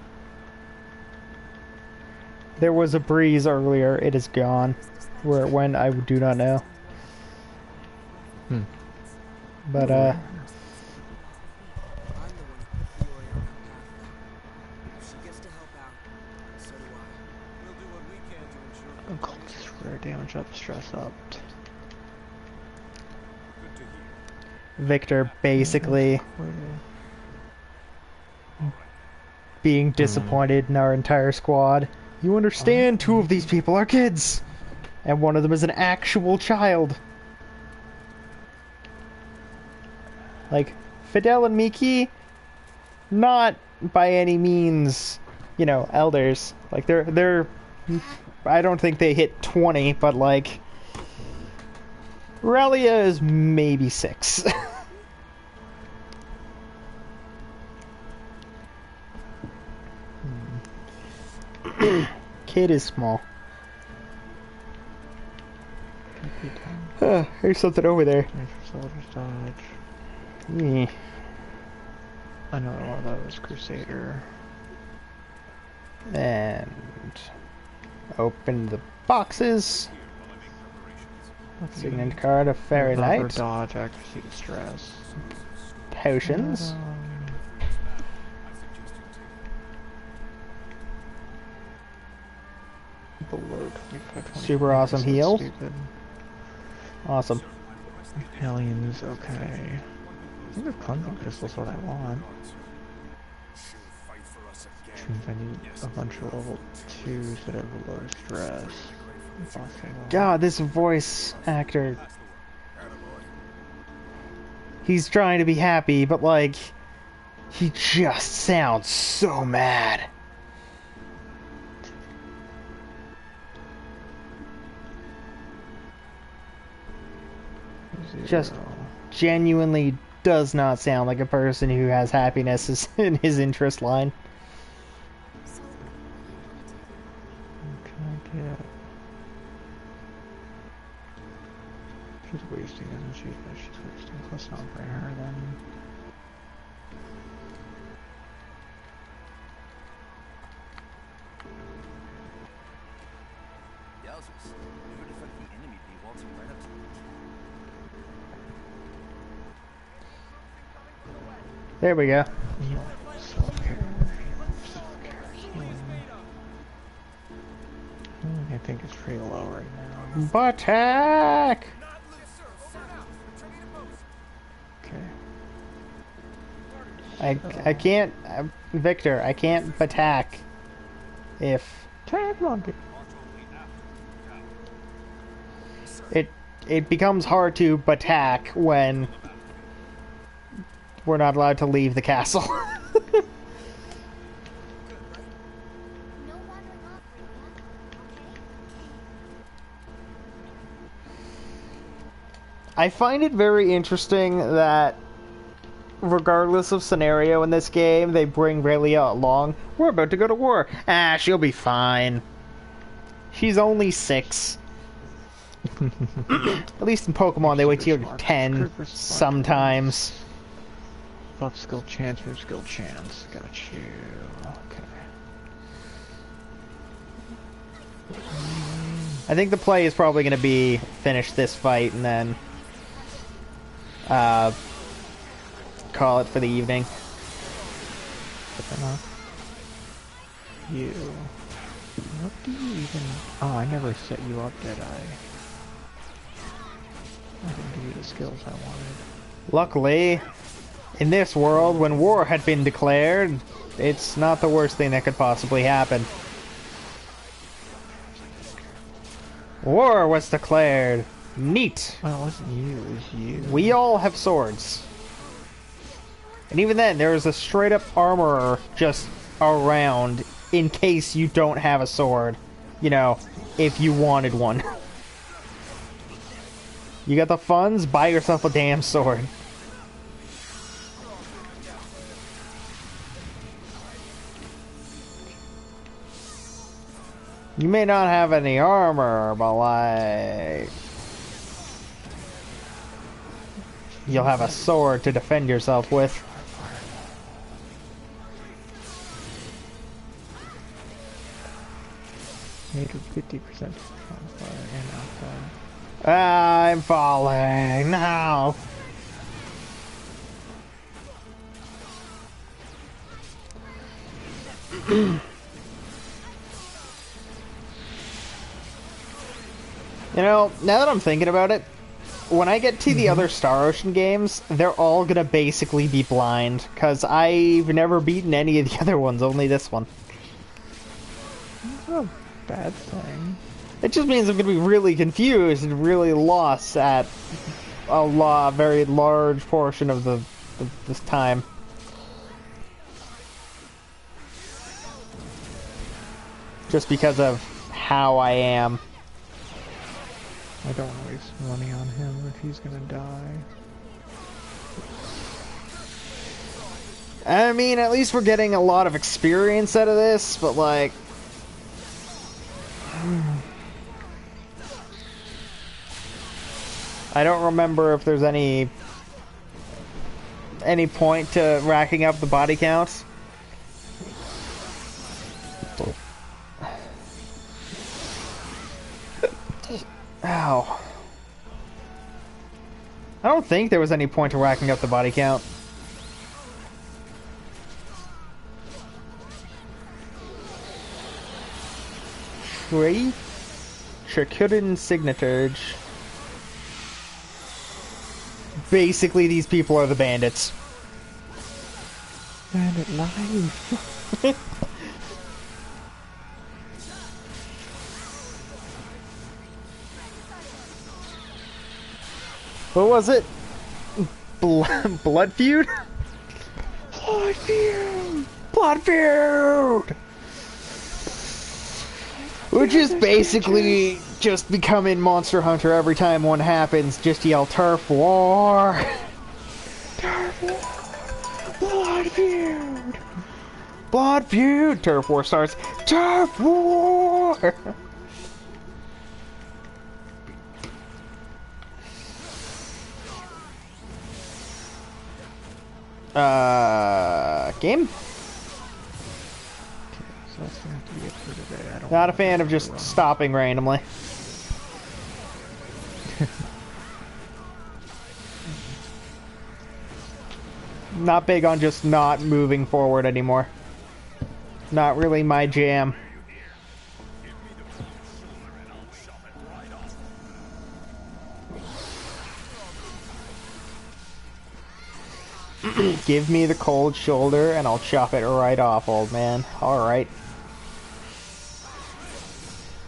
There was a breeze earlier. It is gone. Where it went, I do not know. But, I'm the one who put Fiore on that path. If she gets to help out, so do I. We'll do what we can to ensure Cultist rare damage up, stress up. good to hear. Victor basically being disappointed in our entire squad. You understand, 2 of these people are kids! And one of them is an actual child. Like, Fidel and Miki, not by any means, you know, elders. Like, they're I don't think they hit 20, but like, Relia is maybe 6. Kid is small. There's something over there. Soldiers dodge. Yeah. Another one of those Crusader. And open the boxes. Signet card of Fairy Revolver, Light. dodge, accuracy, stress. Potions. Below 25, Super awesome heal. Stupid. Awesome. Aliens, okay. I think the cleansing pistol's what I want. She'll fight for us Which again. means I need a bunch of level 2s that have low stress. God, this voice actor. He's trying to be happy, but like, he just sounds so mad. Just genuinely does not sound like a person who has happiness in his interest line. What can I get? She's wasting, isn't she? Yeah, she's wasting. Let's not bring her then. Yowzers. Who the fuck the enemy be waltzing right up to me? There we go. Self-care. Self-care healing. I think it's pretty low right now. Attack! Okay. I can't, Victor, I can't attack if Tag monkey. it becomes hard to attack when we're not allowed to leave the castle. No wandering off, Rita. Okay? I find it very interesting that regardless of scenario in this game, they bring Relia along. We're about to go to war. Ah, she'll be fine. She's only 6. At least in Pokemon, they wait till you're 10 sometimes. Buff skill chance, move skill chance. Got you. Okay. I think the play is probably going to be finish this fight and then call it for the evening. You. What do you even... Oh, I never set you up, did I? I didn't give you the skills I wanted. Luckily, in this world, when war had been declared, it's not the worst thing that could possibly happen. War was declared. Neat. Well, it wasn't you, it was you. We all have swords. And even then, there's a straight up armorer just around in case you don't have a sword. You know, if you wanted one. You got the funds, buy yourself a damn sword. You may not have any armor, but like... you'll have a sword to defend yourself with. Made with 50% fire and alpha. I'm falling now. You know, now that I'm thinking about it, when I get to the other Star Ocean games, they're all gonna basically be blind, because I've never beaten any of the other ones, only this one. That's not a bad thing. It just means I'm gonna be really confused and really lost at a very large portion of this time. Just because of how I am. I don't want to waste money on him if he's gonna die. I mean, at least we're getting a lot of experience out of this, but like... I don't remember if there's any point to racking up the body counts. Ow. I don't think there was any point to racking up the body count. Tree? Chikurin Signaturge. Basically, these people are the bandits. Bandit life. What was it? Blood feud? Blood feud! Blood feud! Which is basically just becoming Monster Hunter every time one happens. Just yell turf war. Turf war! Blood feud! Blood feud! Turf war starts. Turf war! Game? So that's gonna have to be it for today. I don't Not a fan of just stopping randomly. Not big on just not moving forward anymore. Not really my jam. Give me the cold shoulder and I'll chop it right off, old man. Alright.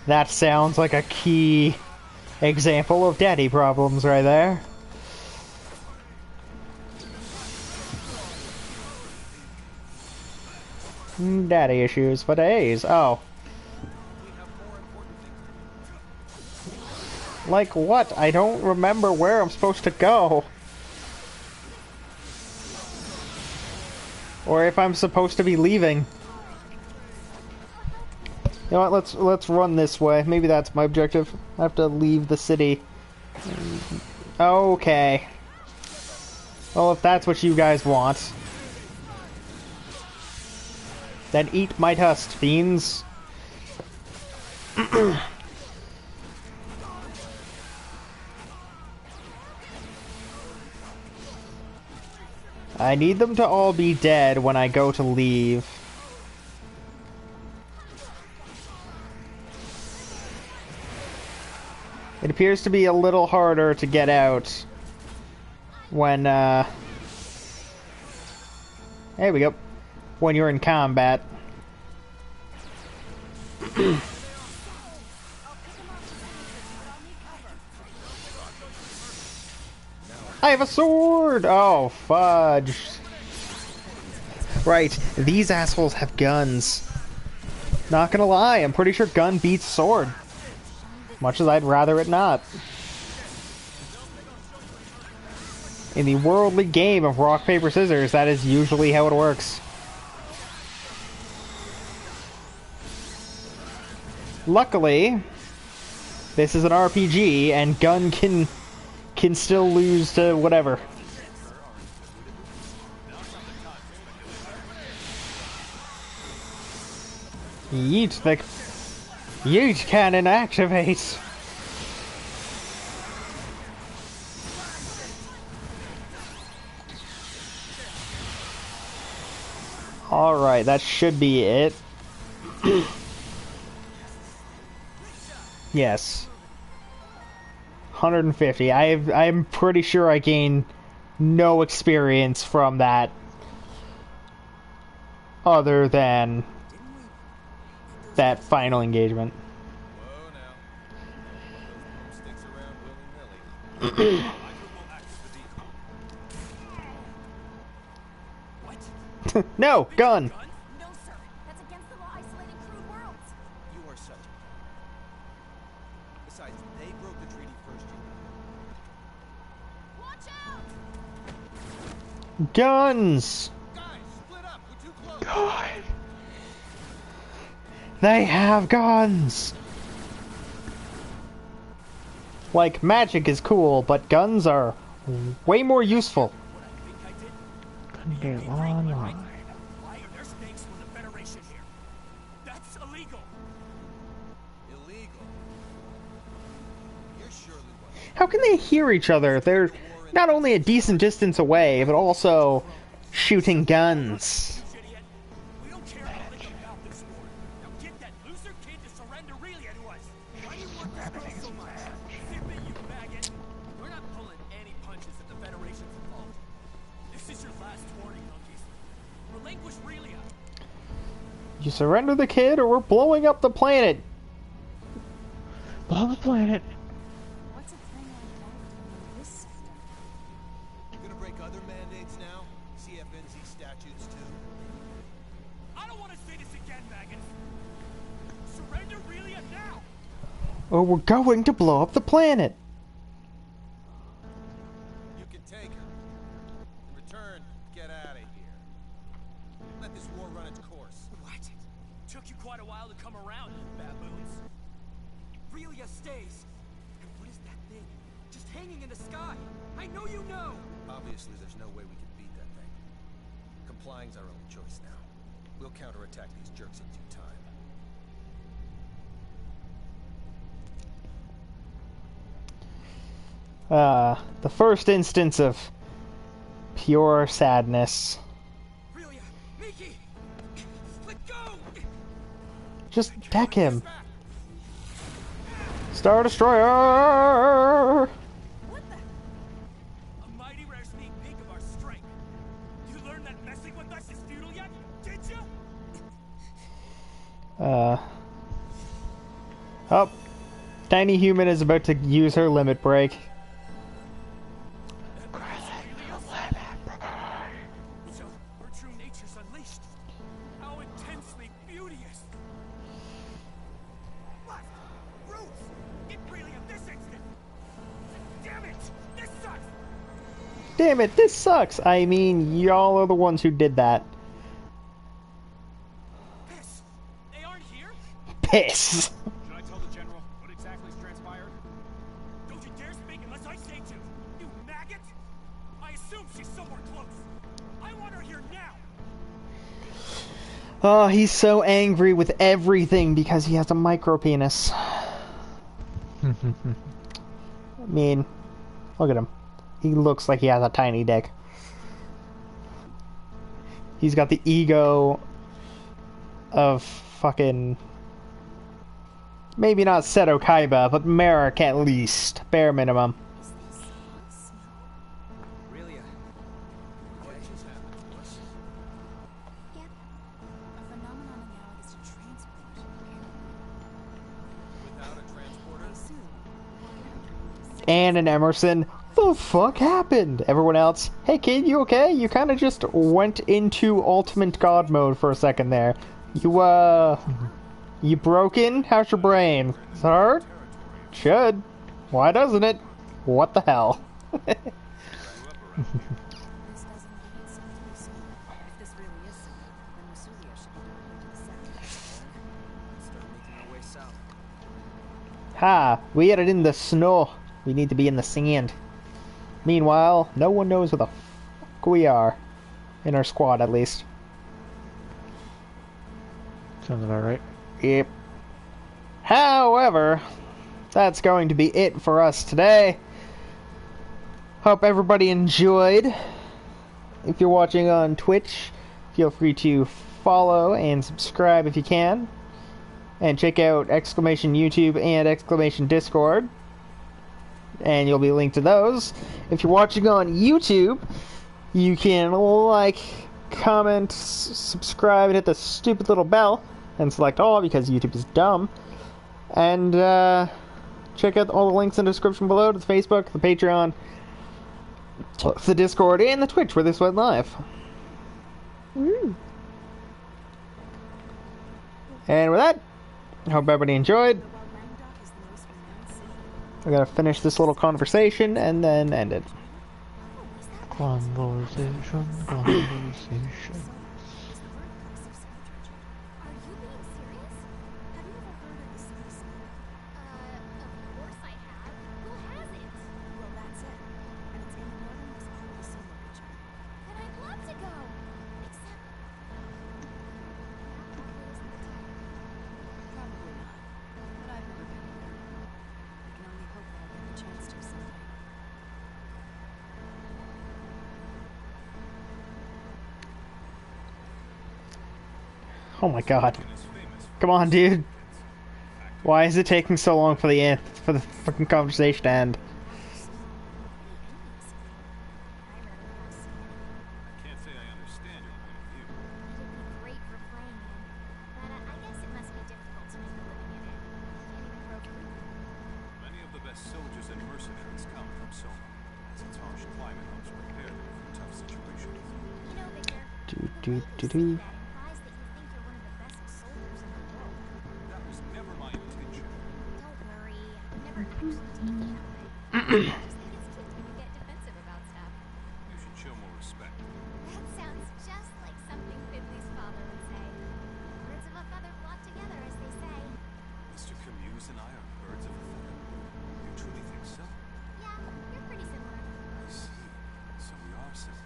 That sounds like a key example of daddy problems right there. Daddy issues for days. Oh. Like what? I don't remember where I'm supposed to go. Or if I'm supposed to be leaving. You know what, let's run this way. Maybe that's my objective. I have to leave the city. Okay. Well, if that's what you guys want. Then eat my dust, fiends. I need them to all be dead when I go to leave. It appears to be a little harder to get out when, there we go. When you're in combat. I have a sword! Oh, fudge. Right, these assholes have guns. Not gonna lie, I'm pretty sure gun beats sword. Much as I'd rather it not. In the worldly game of rock, paper, scissors, that is usually how it works. Luckily, this is an RPG, and gun can still lose to whatever. Yeet cannon activate. Alright, that should be it. Yes. 150. I'm pretty sure I gained no experience from that. Other than that final engagement. Whoa now. Those sticks around willy-nilly. What? No! Gun! No, sir. That's against the law isolating crude worlds. You are such a... Besides, they broke the treaty first, you know. Watch out! Guns! Guys, split up. We're too close. God. They have guns! Like, magic is cool, but guns are way more useful. Couldn't get online. Why are there snakes from the Federation here? That's illegal. Illegal. You're surely one. How can they hear each other? They're not only a decent distance away, but also shooting guns. You idiot. We don't care anything about this war. Now get that loser kid to surrender Relia to us. Why do you want this girl so much? Zip it, you maggot. We're not pulling any punches if the Federation's involved. This is your last warning, monkeys. Relinquish Relia. You surrender the kid or we're blowing up the planet. Blow the planet. What's a thing like that in this sector? Gonna break other mandates now? CFNZ statutes too? I don't want to say this again, maggots. Surrender Relia now. Or we're going to blow up the planet. You can take her. In return, get out of here. Let this war run its course. What? Took you quite a while to come around, you baboons. Relia stays. And what is that thing? Just hanging in the sky. I know you know. Obviously, there's no way we can beat that thing. Complying's our only choice now. We'll counterattack these jerks in due time. The first instance of pure sadness. Relia, Miki, let go. Just deck him. Star Destroyer! What the? A mighty rare sneak peek of our strength. You learned that messing with us is futile yet? Did you? Oh. Tiny Human is about to use her limit break. So, her true nature's unleashed. How intensely beauteous. Left! Roots! Get Relia this instant! Damn it! This sucks! Damn it, this sucks! I mean, y'all are the ones who did that. Piss! They aren't here? Piss! Should I tell the General what exactly has transpired? Don't you dare speak unless I say to! You maggot! I assume she's somewhere close. I want her here now! Oh, he's so angry with everything because he has a micro penis. I mean, look at him. He looks like he has a tiny dick. He's got the ego of fucking... Maybe not Seto Kaiba, but Merrick at least. Bare minimum. Is this smell? Relia. What just happened to us? Yep. A phenomenon analogous to transport. Without a transporter? I assume. Ann and Emerson the fuck happened? Everyone else, hey kid, you okay? You kind of just went into ultimate god mode for a second there. You broken? How's your brain? Is it hurt? Should. Why doesn't it? What the hell? This doesn't give it something to say. If this really is so, then Vesuvius should be going into the second. Start making our way south. Ha! We had it in the snow. We need to be in the sand. Meanwhile, no one knows where the fuck we are. In our squad, at least. Sounds about right. Yep. However, that's going to be it for us today. Hope everybody enjoyed. If you're watching on Twitch, feel free to follow and subscribe if you can. And check out exclamation YouTube and exclamation Discord. And you'll be linked to those. If you're watching on YouTube, you can like, comment, subscribe, and hit the stupid little bell. And select all because YouTube is dumb. And check out all the links in the description below to the Facebook, the Patreon, the Discord, and the Twitch where this went live. Woo. And with that, I hope everybody enjoyed. I gotta finish this little conversation and then end it. Conversation. Are you being serious? Have you ever heard of the sea snake? Of course I have. Who hasn't? Well, that's it. And it's in the northernmost part of the solar region. Then I'd love to go. Except... that probably isn't the time. Probably not. But I've never been either. I can only hope that I'll get the chance to someday. Oh my god. Come on, dude. Why is it taking so long for the fucking conversation to end? I can't say I understand your point of view. It'd be great for playing in, but I guess it must be difficult to make a living in it. Can't even grow food. Many of the best soldiers and mercenaries come from Soma, as its harsh climate helps prepare them for tough situations. You know, Victor, Do, the do, way do, you say do. that implies that you think you're one of the best soldiers in the world. That was never my intention. Don't worry, I never actually take it that way. I just think it's cute when you get defensive about stuff. You should show more respect. That sounds just like something Finley's father would say. Birds of a feather flock together, as they say. Mr. Camuse and I are birds of a feather. You truly think so? Yeah, you're pretty similar. I see. So we are similar.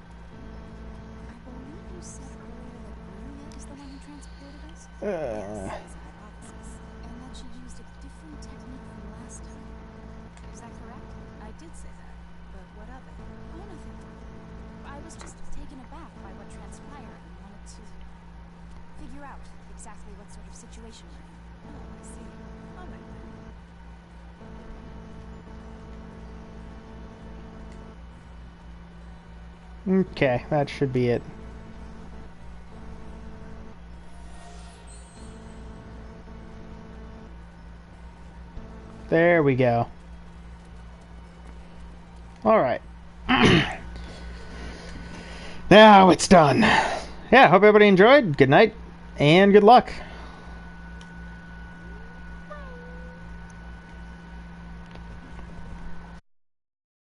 I believe you said earlier that Maria is the one who transported us? Uh. Yes, that's a hypothesis. And that she used a different technique from last time. Is that correct? I did say that, but what of it? Oh, nothing. I was just taken aback by what transpired and wanted to figure out exactly what sort of situation we're in. Oh, I see. All right then. Okay, that should be it. There we go. Alright. Now it's done. Yeah, hope everybody enjoyed. Good night, and good luck.